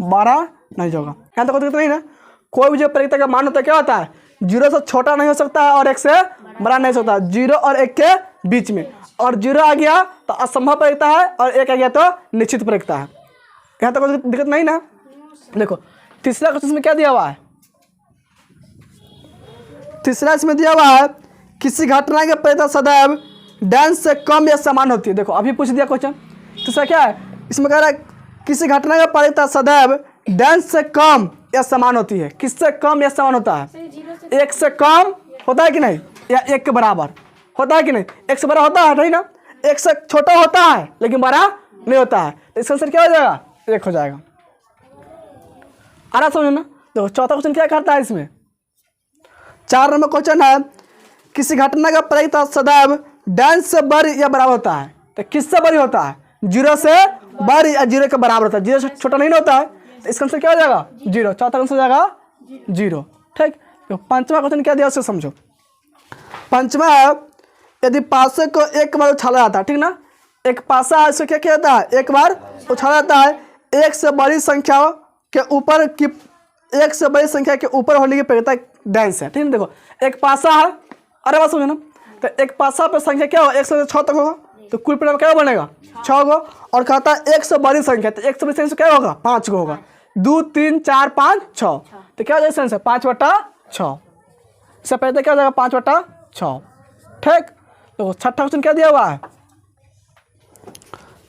बड़ा नहीं होगा। यहाँ तक दिक्कत नहीं ना। कोई भी जो प्रयोक्ता का मान होता है क्या होता है, 0 से छोटा नहीं हो सकता है और 1 से बड़ा नहीं हो सकता, 0 और 1 के बीच में। और 0 आ गया तो असंभव प्रयोक्ता है और 1 आ गया तो निश्चित प्रयोक्ता है। यहाँ तक कोई दिक्कत नहीं ना। देखो तीसरा क्वेश्चन में क्या दिया हुआ है, तीसरा इसमें दिया हुआ है किसी घटना के प्रयोक्ता सदैव डैन से कम या समान होती है। देखो अभी पूछ दिया क्वेश्चन, तीसरा क्या है, इसमें कह रहा है किसी घटना का प्रयोक्ता सदैव डैन से कम या समान होती है। किससे कम या समान होता है, 1 से कम होता है कि नहीं, या 1 के बराबर होता है कि नहीं। 1 से बड़ा होता है नहीं ना, 1 से छोटा होता है लेकिन बड़ा नहीं होता है, तो इसका आंसर क्या हो जाएगा, 1 हो जाएगा। आ रहा समझो ना। देखो चौथा क्वेश्चन क्या करता है इसमें, 4 नंबर क्वेश्चन है किसी घटना का प्रयोक्ता सदैव डैन से बड़ी या बराबर होता है। तो किससे बड़ी होता है, 0 से बड़ी या 0 के बराबर होता है, 0 से छोटा नहीं होता है, तो इसका आंसर क्या हो जाएगा, 0। चौथा आंसर हो जाएगा 0। ठीक। तो पांचवा क्वेश्चन क्या दिया उसे समझो। पांचवा है यदि पासे को एक बार उछाला जाता है, ठीक ना, एक पासा है इसको क्या किया जाता है, एक बार उछाला जाता है, 1 से बड़ी संख्या के ऊपर की 1 से बड़ी संख्या के ऊपर होने की प्रयोक्ता डैंस है। ठीक है। देखो एक पासा है, अरे बात समझो ना, तो एक पासा पर संख्या क्या होगा, 1 से 6 तक होगा, तो कुल परिणाम क्या बनेगा, 6 होगा। और कहता है 1 से बड़ी संख्या, तो 1 से बड़ी संख्या क्या होगा, 5 को होगा, 2 3 4 5 6, तो क्या हो जाएगा आंसर 5/6। इससे पहले क्या हो जाएगा 5/6। ठीक। तो छठा क्वेश्चन क्या दिया हुआ है,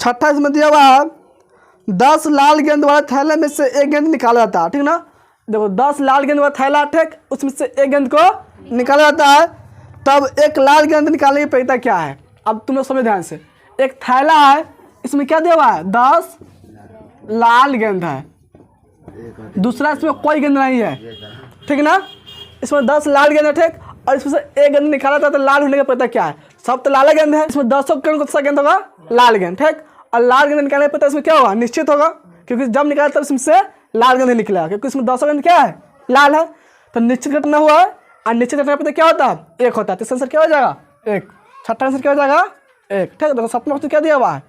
छठा इसमें दिया हुआ है 10 लाल गेंद वाले थैले में से एक गेंद निकाला जाता है। ठीक ना, देखो 10 लाल गेंद वाला थैला, ठीक, उसमें से एक गेंद को निकाला जाता है, तब एक लाल गेंद निकालने की प्रक्रिया क्या है। अब तुम लोग समझो ध्यान से, एक थैला है, इसमें क्या दिया हुआ है, 10 लाल गेंद है, दूसरा इसमें कोई गेंद नहीं है, ठीक ना, इसमें 10 लाल गेंद है, ठीक, और इसमें से एक गेंद निकाला था, तो लाल होने का प्रक्रिया क्या है, सब तो लाल गेंद है, इसमें 10 कौन सा गेंद होगा, लाल गेंद, ठीक। और लाल गेंद निकालने पर इसमें क्या होगा, निश्चित होगा, क्योंकि जब निकाला तब इसमें से लाल गेंद निकलेगा, क्योंकि इसमें 10 गेंद क्या है, लाल है, तो निश्चित घटना हुआ है। और निश्चित घटना पर क्या होता है, 1 होता है, तो इसका आंसर क्या हो जाएगा, 1। छठा आंसर क्या हो जाएगा, 1। ठीक है। देखो सातवां क्वेश्चन क्या दिया हुआ है,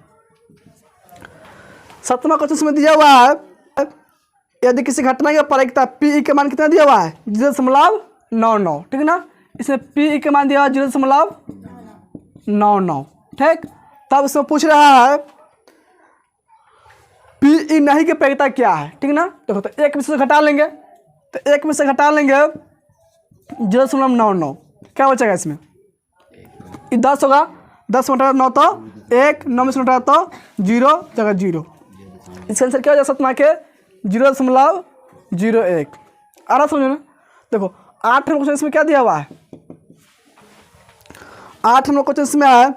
सातवां क्वेश्चन इसमें दिया हुआ है यदि किसी घटना का प्रयोक्ता पी के मान कितना दिया हुआ है, 0.99। ठीक है ना, इसमें पी के मान दिया हुआ 0.99। ठीक। तब इसमें पूछ रहा है पी नहीं के प्रयोक्ता क्या है। ठीक ना, देखो तो 1 में से घटा लेंगे, तो 1 में से घटा लेंगे 0.99, क्या बचेगा इसमें, ये 10 होगा, 10 में 9 तो 1, 9 में से घटा तो 0 जगह 0। इसका आंसर क्या हो जाएगा सतमा के 0.01। आ रहा समझो ना। देखो 8 नंबर क्वेश्चन इसमें क्या दिया हुआ है, 8 नंबर क्वेश्चन इसमें है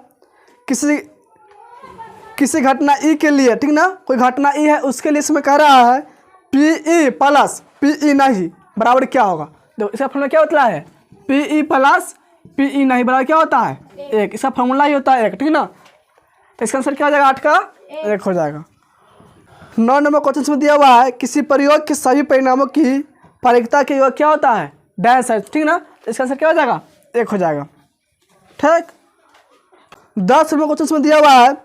किसी घटना ई के लिए, ठीक ना, कोई घटना ई है उसके लिए इसमें कह रहा है पी प्लस पी नहीं बराबर क्या होगा। देखो इसका फॉर्मूला क्या होता है, पी प्लस पी नहीं बराबर क्या होता है, 1। इसका फॉर्मूला ही होता है 1। ठीक ना, तो इसका आंसर क्या हो जाएगा, 8 का 1 हो जाएगा। 9 नंबर क्वेश्चन में दिया हुआ है किसी प्रयोग के सभी परिणामों की प्रयोक्ता के योग क्या होता है, डैश है। ठीक ना, तो इसका आंसर क्या हो जाएगा, 1 हो जाएगा। ठीक। 10 नंबर क्वेश्चन में दिया हुआ है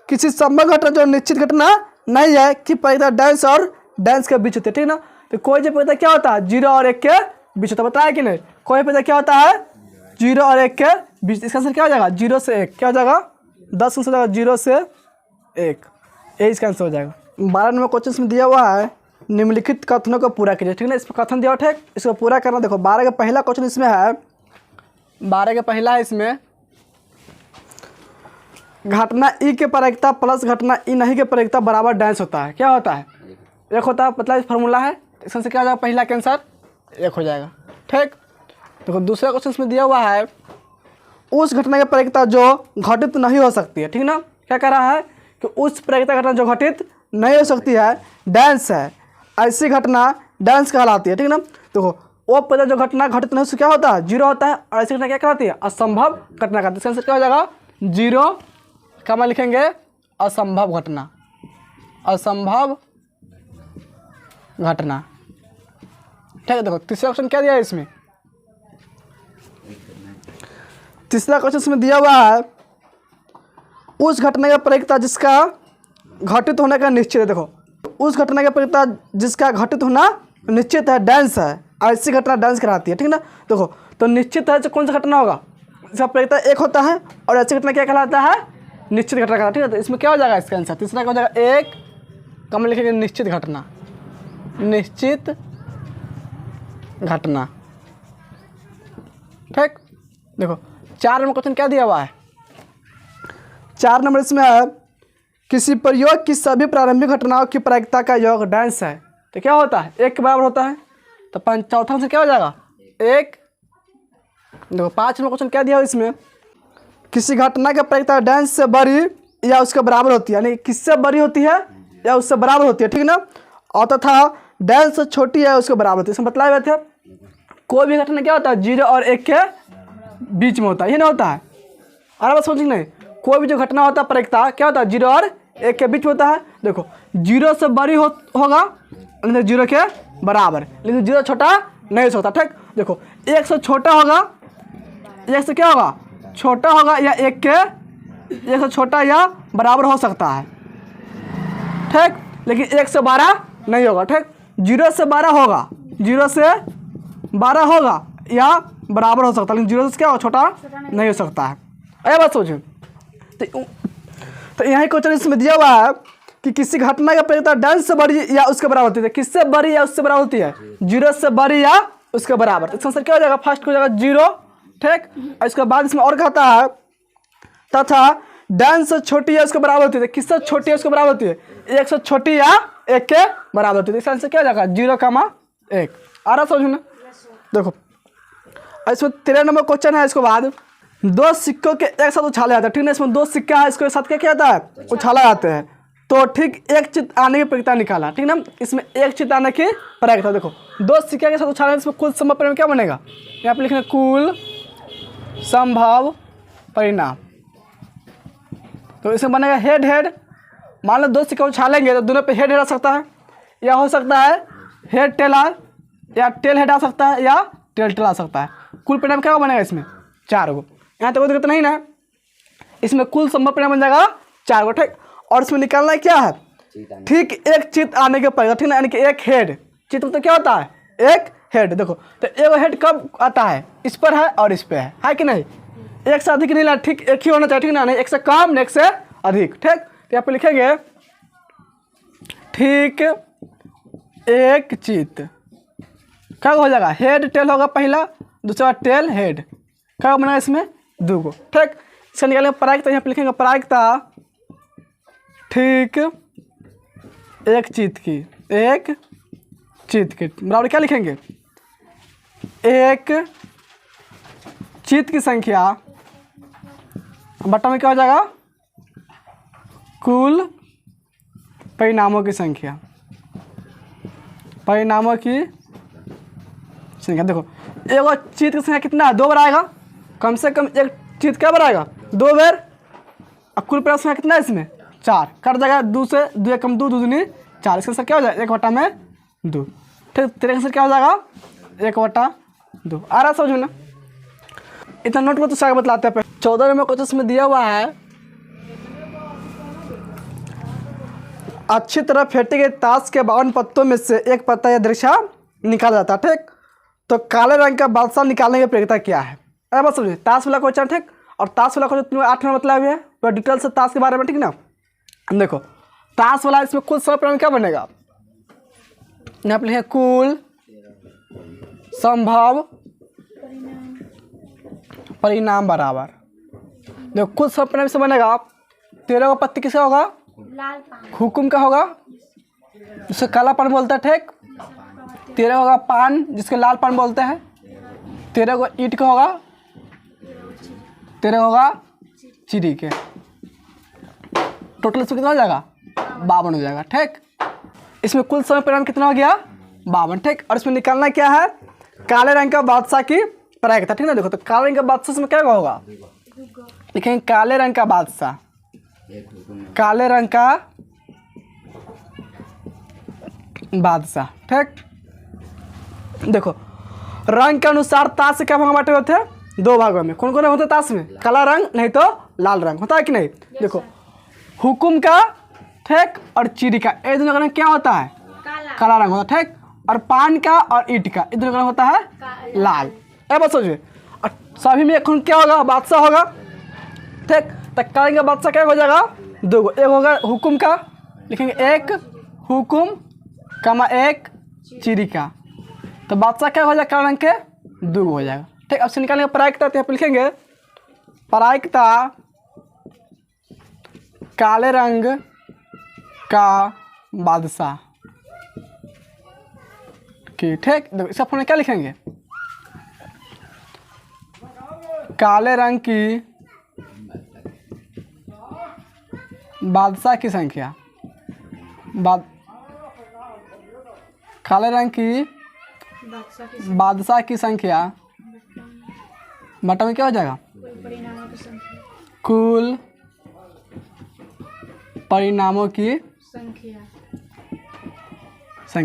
किसी संभव घटना जो निश्चित घटना नहीं है कि प्रयोक्ता डैश और डैश के बीच होते हैं। ठीक ना, तो कोई जो प्रयोक्ता क्या होता है, 0 और 1 के बीच होता है, बताया कि नहीं, कोई प्रयोक्ता क्या होता है 0 और 1 के बीच। इसका आंसर क्या हो जाएगा, 0 से 1 क्या हो जाएगा, 10 आंसर हो जाएगा 0 से 1, यही इसका आंसर हो जाएगा। 12 नंबर क्वेश्चन में दिया हुआ है निम्नलिखित कथनों को पूरा कीजिए। ठीक है ना, इस पर कथन दिया, ठीक, इसको पूरा करना। देखो 12 का पहला क्वेश्चन इसमें है, 12 का पहला है इसमें घटना ई के प्रयोक्ता प्लस घटना ई नहीं के प्रयोक्ता बराबर डैश होता है, क्या होता है, 1 होता है, मतलब फार्मूला है, इसमें से क्या हो जाएगा, पहला के आंसर 1 हो जाएगा। ठीक। देखो दूसरा क्वेश्चन इसमें दिया हुआ है उस घटना के प्रयोक्ता जो घटित नहीं हो सकती है। ठीक ना, क्या कह रहा है कि उस प्रयोक्ता घटना जो घटित नहीं हो सकती है डैश है, ऐसी घटना डैश कहलाती है। ठीक ना, देखो वो प्रयोक्ता जो घटना घटित नहीं हो क्या होता है, 0 होता है, और ऐसी घटना क्या कहलाती है, असंभव घटना का। इसका आंसर क्या हो जाएगा, 0 क्या में लिखेंगे, असंभव घटना, असंभव घटना। ठीक है। देखो तीसरा क्वेश्चन क्या दिया है इसमें, तीसरा क्वेश्चन इसमें दिया हुआ है उस घटना का प्रयोक्ता जिसका घटित होने का निश्चित है। देखो उस घटना का प्रयोक्ता जिसका घटित होना निश्चित है डांस है, ऐसी घटना डांस कराती है, ठीक ना। देखो तो निश्चित है तो कौन सा घटना होगा, इसका प्रयोक्ता एक होता है और ऐसी घटना क्या कहलाता है, निश्चित घटना कहलाता है, ठीक है। तो इसमें क्या हो जाएगा इसका आंसर, तीसरा क्या हो जाएगा, एक कम लिखेंगे निश्चित घटना, निश्चित घटना, ठीक। देखो 4 नंबर क्वेश्चन क्या दिया हुआ है, 4 नंबर इसमें है किसी प्रयोग की सभी प्रारंभिक घटनाओं की प्रायिकता का योग डांस है, तो क्या होता है, एक के बराबर होता है, तो चौथा से क्या हो जाएगा, एक। देखो 5 नंबर क्वेश्चन क्या दिया हुआ इसमें, किसी घटना की प्रायिकता डांस से बड़ी या उसके बराबर होती है, यानी किससे बड़ी होती है या उससे बराबर होती है, ठीक ना। और तथा डांस से छोटी है उसके बराबर होती है, इसमें बतलाए हुए थे। कोई भी घटना क्या होता है 0 और 1 के बीच में होता है, ये नहीं होता है, अरे बस सोचिए नहीं, कोई भी जो घटना होता है प्रायिकता क्या होता है 0 और 1 के बीच में होता है। देखो 0 से बड़ी होगा लेकिन 0 के बराबर, लेकिन 0 छोटा नहीं हो सकता, ठीक। देखो 1 से छोटा होगा, 1 से क्या होगा छोटा होगा, या 1 से छोटा या बराबर हो सकता है, ठीक, लेकिन 1 से 12 नहीं होगा, ठीक। 0 से 12 होगा, 0 से 12 होगा या बराबर हो सकता है, लेकिन 0 से क्या होगा छोटा नहीं हो सकता है। अरे बात सोचो, तो यहाँ क्वेश्चन इसमें दिया हुआ है कि किसी घटना का प्रायिकता डांस से बड़ी या उसके बराबर होती है, किससे बड़ी या उससे बराबर होती है, 0 से बड़ी या उसके बराबर। तो इसका आंसर क्या हो जाएगा, फर्स्ट हो जाएगा 0, ठीक। और इसके बाद इसमें और कहता है तथा डांस से छोटी या उसके बराबर होती है, किससे छोटी है उसके बराबर होती है, 1 से छोटी या 1 के बराबर होती है। इसका आंसर क्या हो जाएगा 0,1। आ रहा समझ में। देखो इसमें 13 नंबर क्वेश्चन है, इसके बाद 2 सिक्कों के एक साथ उछाले जाते हैं, ठीक ना। इसमें 2 सिक्का है, इसको एक साथ क्या किया जाता है, उछाला जाते हैं, तो ठीक एक चित्त आने की प्रायिकता निकाला, ठीक ना। इसमें एक चित्त आने की प्रायिकता, देखो 2 सिक्के के साथ उछाले, इसमें कुल संभव परिणाम क्या बनेगा, यहाँ पे लिखना कुल संभव परिणाम, तो इसमें बनेगा हेड हेड। मान लो 2 सिक्के उछालेंगे तो दोनों पे हेड हेड आ सकता है, या हो सकता है हेड टेल या टेल हेड आ सकता है, या टेल टेल आ सकता है। कुल परिणाम क्या बनेगा इसमें 4 गो, यहाँ तो कोई दिक्कत नहीं ना, इसमें कुल संभव परिणाम बन जाएगा 4 गो, ठीक। और इसमें निकालना क्या है, ठीक एक चित्त आने के पड़ेगा, ठीक ना, यानी कि एक हेड, चित्त तो क्या होता है एक हेड। देखो तो एक हेड कब आता है, इस पर है और इस पर है कि नहीं, एक से अधिक नहीं ला, ठीक एक ही होना चाहिए, ठीक ना, नहीं एक से कम नहीं एक से अधिक, ठीक। तो यहाँ पे लिखेंगे ठीक एक चित्त, क्या हो जाएगा, हेड टेल होगा पहला, दूसरा टेल हेड, क्या बनेगा इसमें 2 गो, ठीक। इसका निकालेंगे प्रायिकता, यहाँ पे लिखेंगे प्रायिकता ठीक एक चित्त की, एक चित्त की बराबर क्या लिखेंगे, एक चित्त की संख्या बटा में क्या हो जाएगा, कुल परिणामों की संख्या, परिणामों की संख्या। देखो एक चित्त की संख्या कितना है, 2 बार आएगा, कम से कम एक चित्त क्या बार आएगा 2 बार, और कुल परिणाम संख्या कितना है इसमें 4, कट जाएगा 2 से 2 कम 2 दूनी 4, इसका आंसर क्या हो जाएगा 1/2, ठीक। तेरे आंसर क्या हो जाएगा 1/2। आ रहा समझ में ना, इतना नोट को तो सारे बतलाते हैं। 14 नंबर क्वेश्चन इसमें दिया हुआ है, अच्छी तरह फेंटे गए ताश के 52 पत्तों में से एक पत्ता या दृश्य निकाला जाता है, ठीक। तो काले रंग का बादशाह निकालने की प्रक्रिया क्या है, अरे बस समझिए ताश वाला क्वेश्चन, ठीक। और ताश वाला क्वेश्चन 8 नंबर मतलब है, पूरा डिटेल से ताश के बारे में, ठीक ना। देखो ताश वाला इसमें कुल संभव परिणाम क्या बनेगा, यहाँ पे लिखे कुल संभव परिणाम बराबर, देखो कुल संभव परिणाम से बनेगा 13 का पत्ती किसका होगा, हुकुम का होगा, जिसको काला पान बोलते हैं, ठीक। 13 होगा पान जिसके लाल पान बोलते हैं, 13 को ईंट का होगा, 13 होगा चिड़ी के, टोटल इसमें कितना हो जाएगा 52 हो जाएगा, ठीक। इसमें कुल समय परिणाम कितना हो गया 52, ठीक। और इसमें निकालना क्या है, काले रंग का बादशाह की प्रायिकता, ठीक ना। देखो तो काले रंग का बादशाह इसमें क्या होगा, लिखेंगे काले रंग का बादशाह, काले रंग का बादशाह, ठीक। देखो रंग के अनुसार ताश से क्या भाग बांटे होते हैं, 2 भागों में, कौन कौन होते हैं ताश में, काला रंग नहीं तो लाल रंग होता है कि नहीं। देखो हुकुम का, ठीक, और चिड़ी का, ये दोनों का रंग क्या होता है, काला रंग होता है, ठीक। और पान का और ईंट का, इधर का रंग होता है लाल। ए बस सोचिए, और सभी में खून क्या होगा, बादशाह होगा। ठीक, तो करेंगे बादशाह क्या हो जाएगा, दो, एक होगा हुकुम का, लिखेंगे एक हुकुम कमा एक चिरी का, तो बादशाह क्या हो जाएगा, काले रंग के दो हो जाएगा। ठीक, अब से निकालेंगे प्रायिकता, तो यहाँ पे लिखेंगे प्रायिकता काले रंग का बादशाह की। ठीक, देखो इसका फॉर्मूला क्या लिखेंगे, काले रंग की बादशाह की संख्या, काले रंग की बादशाह की संख्या बटा में क्या हो जाएगा, कुल परिणामों की संख्या।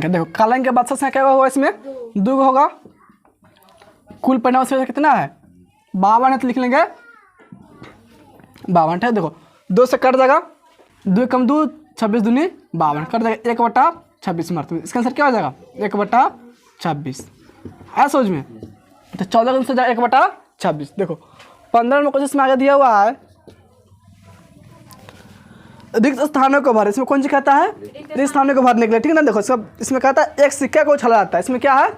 देखो काले रंग के बादशाह संख्या क्या होगा, इसमें दो होगा, कुल परिणाम से कितना है 52 है, तो लिख लेंगे 52। ठीक, देखो 2 से कट जाएगा, 2 कम 2 26 दूनी 52 कट जाएगा, 1/26 मारते, इसका आंसर क्या हो जाएगा 1/26। है सोच में, तो 14 से जाएगा 1/26। देखो 15 में कुछ इसमें आगे दिया हुआ है, रिक्त स्थानों को भर, इसमें कौन सी कहता है, रिक्त स्थानों को भरने के लिए। ठीक है ना, देखो सब इसमें कहता है एक सिक्का को उछाला जाता है, इसमें क्या है,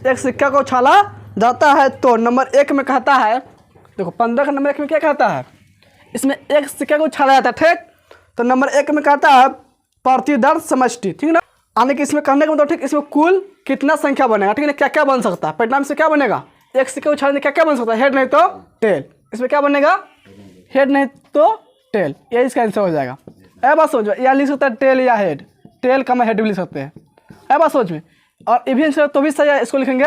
एक सिक्का को उछाला जाता है, तो नंबर 1 में कहता है, देखो 15 का नंबर 1 में क्या कहता है, इसमें एक सिक्का को उछाला जाता है। ठीक, तो नंबर 1 में कहता है प्रतिदर्श समष्टि। ठीक है ना, आने के इसमें करने का मतलब, ठीक, इसमें कुल कितना संख्या बनेगा, ठीक है ना, क्या क्या बन सकता है, परिणाम से क्या बनेगा, एक सिक्का उछालने क्या क्या बन सकता है, हेड नहीं तो टेल, इसमें क्या बनेगा, हेड नहीं तो टेल, ये इसका आंसर हो जाएगा। ए बात सोच, या लिख सकता है टेल या हेड, टेल का मैं हेड भी लिख सकते हैं। ए बात सोच में, और ये भी आंसर तो भी सही है, इसको लिखेंगे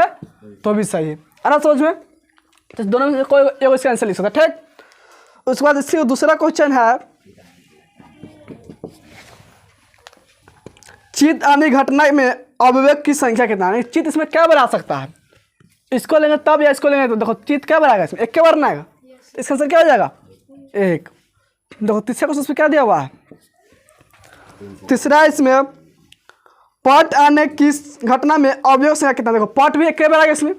तो भी सही है। अरे सोच में, तो दोनों में कोई एक इसका आंसर लिख सकता है। ठीक, उसके बाद इसका दूसरा क्वेश्चन है, चित्त आने घटना में अवयव की संख्या कितना है, चित्त इसमें क्या बना सकता है, इसको लेंगे तब या इसको लेंगे तो, देखो चित्त क्या बनाएगा, इसमें एक क्या बनना आएगा, इसका आंसर क्या हो जाएगा 1। देखो तीसरा क्वेश्चन इसमें क्या दिया हुआ है, तीसरा इसमें पट आने की घटना में अवयव संख्या कितना, देखो पट भी एक बार आएगा इसमें,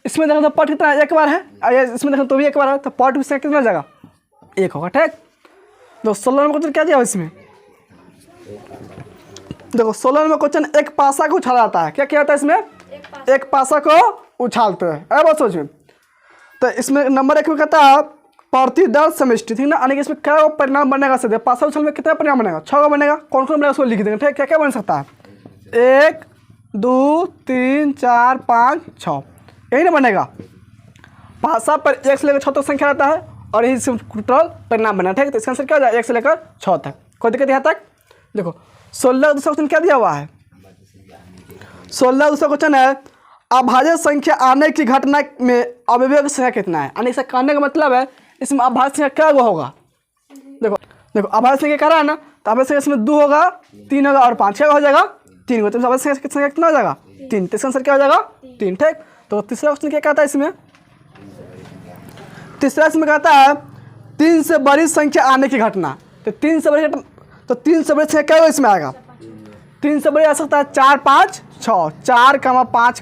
इसमें देखो तो पट कितना एक बार है, इसमें देखो तो भी एक बार है, तो पट भी संख्या कितना हो जाएगा 1 होगा। ठीक, देखो 16 नंबर क्वेश्चन क्या दिया हुआ इसमें, देखो 16 नंबर क्वेश्चन एक पासा को उछाला जाता है, क्या क्या होता है इसमें, एक पासा को उछालते हैं। अरे बात सोचिए, तो इसमें नंबर 1 में कहता है प्रतिदर्श समष्टि। ठीक ना, यानी कि इसमें क्या परिणाम बनेगा, सीधे पासा उछाल में कितना परिणाम बनेगा, 6 का बनेगा, कौन कौन बनेगा उसको लिख देंगे। ठीक, क्या क्या बन सकता है, 1 2 3 4 5 6, यही ना बनेगा। पासा पर 1 से लेकर 6 तक संख्या रहता है, और यही टोटल परिणाम बना। ठीक, तो इसका आंसर क्या हो जाएगा 1 से लेकर 6 तक, कोई दिक्कत यहाँ तक। देखो 16 दूसरा क्वेश्चन क्या दिया हुआ है, 16 दूसरा क्वेश्चन है अभाज्य संख्या आने की घटना में अवयव की संख्या कितना है, यानी इसे कहने का मतलब है इसमें अभाज्य संख्या क्या होगा। देखो देखो अभाज्य संख्या कह रहा है ना, तो अभाज्य संख्या इसमें 2 होगा 3 होगा और 5 हो जाएगा 3 होगा, तो अभाज्य संख्या कितना हो जाएगा 3, तो इसका आंसर क्या हो जाएगा 3। ठीक, तो तीसरा क्वेश्चन क्या कहता है इसमें, तीसरा इसमें कहता है 3 से बड़ी संख्या आने की घटना, तो 3 से बड़ी, तो 3 से बड़ी संख्या क्या होगा इसमें आएगा, 3 से बड़ी आ सकता है 4 5 6, 4 5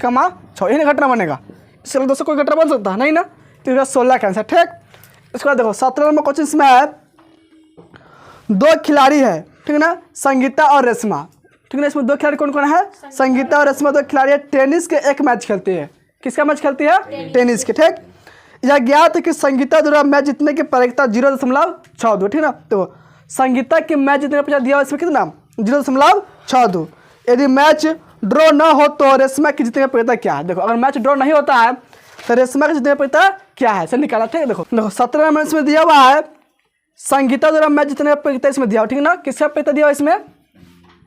6, यही घटना बनेगा। इसके लिए दोस्तों कोई घटना बन सकता है नहीं ना, तो इसका 16 का आंसर। ठीक, इसके बाद देखो 17 नंबर क्वेश्चन इसमें है 2 खिलाड़ी है, ठीक है ना, संगीता और रेशमा। ठीक है ना, इसमें 2 खिलाड़ी कौन कौन है, संगीता और रेशमा 2 खिलाड़ी टेनिस के एक मैच खेलती है, किसका मैच खेलती है, टेनिस के। ठीक, यह ज्ञात है कि संगीता द्वारा मैच जीतने की प्रायिकता 0.62। ठीक ना, तो संगीता की मैच जीतने का दिया इसमें कितना 0.62। यदि मैच ड्रॉ ना हो तो रेशमा की जीतने की प्रायिकता क्या है। देखो अगर मैच ड्रॉ नहीं होता है तो रेशमा की जीतने की प्रायिकता क्या है, इसे निकाला। ठीक है, देखो 17 नंबर इसमें दिया हुआ है संगीता द्वारा मैच जीतने का प्रायिकता इसमें दिया, ठीक है ना, किसका प्रायिकता दिया हुआ इसमें,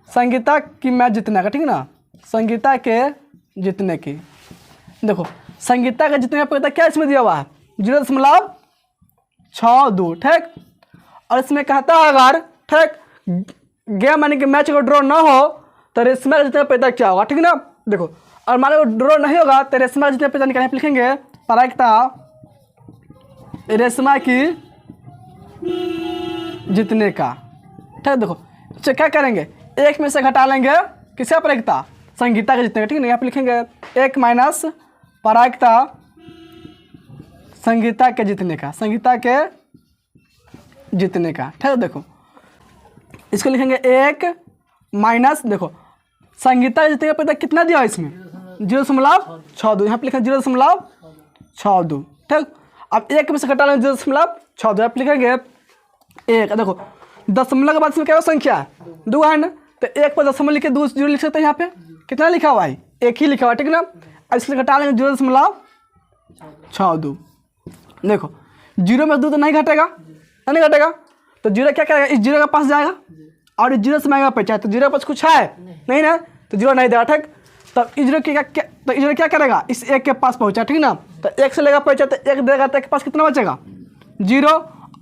संगीता की मैच जीतने का। ठीक है ना, संगीता के जीतने की, देखो संगीता का जीतने का प्रायिकता क्या इसमें दिया हुआ है 0.62। ठीक, और इसमें कहता है अगर ठीक गेम यानी कि मैच को ड्रॉ ना हो तो रेशमा का जीतने का प्रायिकता क्या होगा। ठीक है ना, देखो और मान लो ड्रॉ नहीं होगा तो रेशमा का जीतने का प्रायिकता निकालने लिखेंगे प्रायिकता रेशमा की जीतने का। ठीक, देखो क्या करेंगे 1 में से घटा लेंगे किसका प्रायिकता संगीता के जितने का, ठीक है ना। यहाँ पे लिखेंगे 1 माइनस प्रायिकता संगीता के जितने का, संगीता के जितने का, ठीक है। देखो इसको लिखेंगे 1 माइनस, देखो संगीता के जितने का पता कितना दिया है इसमें 0.62, यहाँ पे लिखेंगे 0.62, ठीक। अब 1 में से घटा लेंगे 0.62, यहाँ पे लिखेंगे 1। देखो दशमलव के बाद इसमें क्या संख्या है 2 है ना, तो 1 पर दशमलव लिख के 2 0 लिख सकते हैं। यहाँ पे कितना लिखा हुआ है 1 ही लिखा हुआ है, ठीक है ना। अब इसमें घटा लेंगे 0.62, देखो 0 में 2 तो नहीं घटेगा, नहीं घटेगा, तो 0 क्या करेगा, इस 0 के पास जाएगा और इस 0 से मांगेगा पैसा, तो 0 के पास कुछ है नहीं ना, तो 0 नहीं देगा, ठीक। तब इस 0 क्या करेगा, इस 1 के पास पहुंचा, ठीक ना। तो 1 से लेगा पैसा तो 1 देगा, तो 1 के पास कितना बचेगा 0,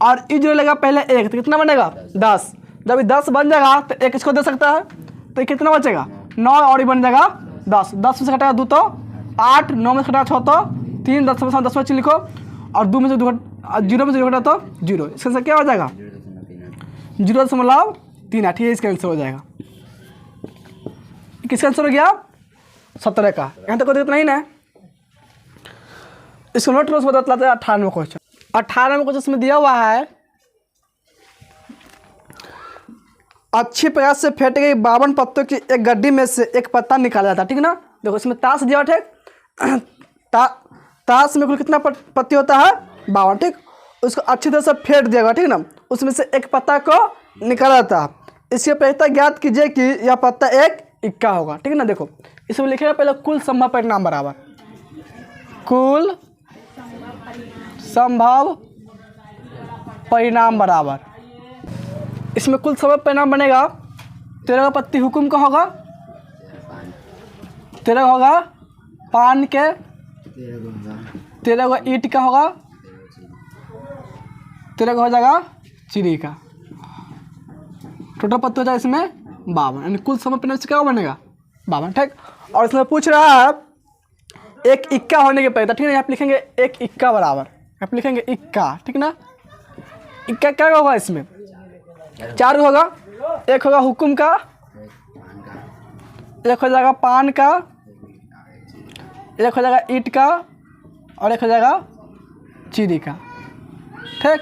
और इस 0 लेगा पहले 1, तो कितना बनेगा 10। जब ये 10 बन जाएगा तो 1 इसको दे सकता है, तो ये कितना बचेगा 9, और ये बन जाएगा 10। 10 में से घटेगा 2 तो 8, 9 में से घटेगा 6 तो 3, 10 में 10 में लिखो, और 2 में से 0 में से 0 घटा तो 0, इसका आंसर क्या हो जाएगा 0.3, ठीक है, इसका आंसर हो जाएगा। किसका आंसर हो गया 17 का। यहाँ तक कोई दिक्कत नहीं ना। इसको नोट रोज बतलाते हैं 98 क्वेश्चन। 98 क्वेश्चन इसमें दिया हुआ है, अच्छी प्रकार से फेंट गई 52 पत्तों की एक गड्डी में से एक पत्ता निकाला जाता है, ठीक ना। देखो इसमें ताश दिया ठीक, ताश में कुल कितना पत्ती होता है 52, ठीक। उसको अच्छी तरह से फेंट दिया गया, ठीक ना। उसमें से एक पत्ता को निकाला जाता है। इसकी प्रयोजकता ज्ञात कीजिए कि यह पत्ता एक इक्का होगा, ठीक है ना। देखो इसमें लिखेगा पहले कुल संभव परिणाम बराबर, कुल संभव परिणाम बराबर, इसमें कुल संभव परिणाम बनेगा 13 का पत्ती हुकुम का होगा, 13 होगा पान के, 13 का ईंट का होगा, 13 का हो जाएगा चीनी का। टोटल पत्ती हो जाएगा इसमें 52, यानी कुल संभव परिणाम से क्या बनेगा 52, ठीक। और इसमें पूछ रहा है एक इक्का होने के पहले, ठीक है। यहाँ पे लिखेंगे एक इक्का बराबर, यहाँ पे लिखेंगे इक्का, ठीक ना। इक्का क्या होगा इसमें 4 होगा, एक होगा हुकुम का, एक हो जाएगा पान का, एक हो जाएगा ईंट का, और एक हो जाएगा चीनी का, ठीक।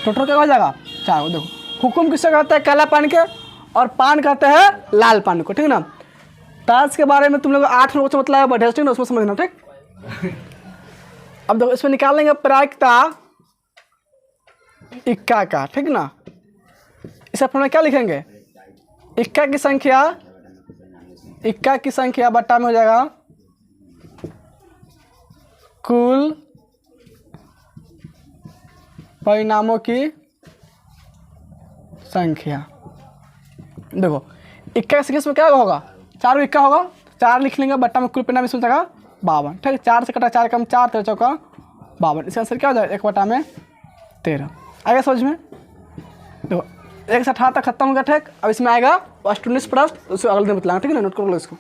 टोटल क्या हो जाएगा 4। देखो हुकुम किससे कहते हैं काला पान के, और पान कहते हैं लाल पान को, ठीक ना। ताश के बारे में तुम लोग 8 लोगों से मतलब बढ़िया, ठीक ना, उसमें समझना, ठीक। अब देखो इसमें निकाल लेंगे प्रायिकता इक्का का, ठीक ना। इस अपने क्या लिखेंगे इक्का की संख्या बट्टा में हो जाएगा कुल परिणामों की संख्या। देखो इक्का की संख्या इसमें क्या होगा 4 इक्का होगा, 4 लिख लेंगे बट्टा में कुल परिणाम इसमें जाएगा 52, ठीक। 4 से कटा 4 कम 4, 13 चौका 52, इसका आंसर क्या हो जाएगा 1 बटा में 13। आएगा समझ में। देखो 1 से 18 तक खत्म हो गया, ठीक। अब इसमें आएगा फर्स्ट 19 प्रश्न, उसको अगले दिन बतलाएंगे, ठीक है ना। नोट कर लो इसको।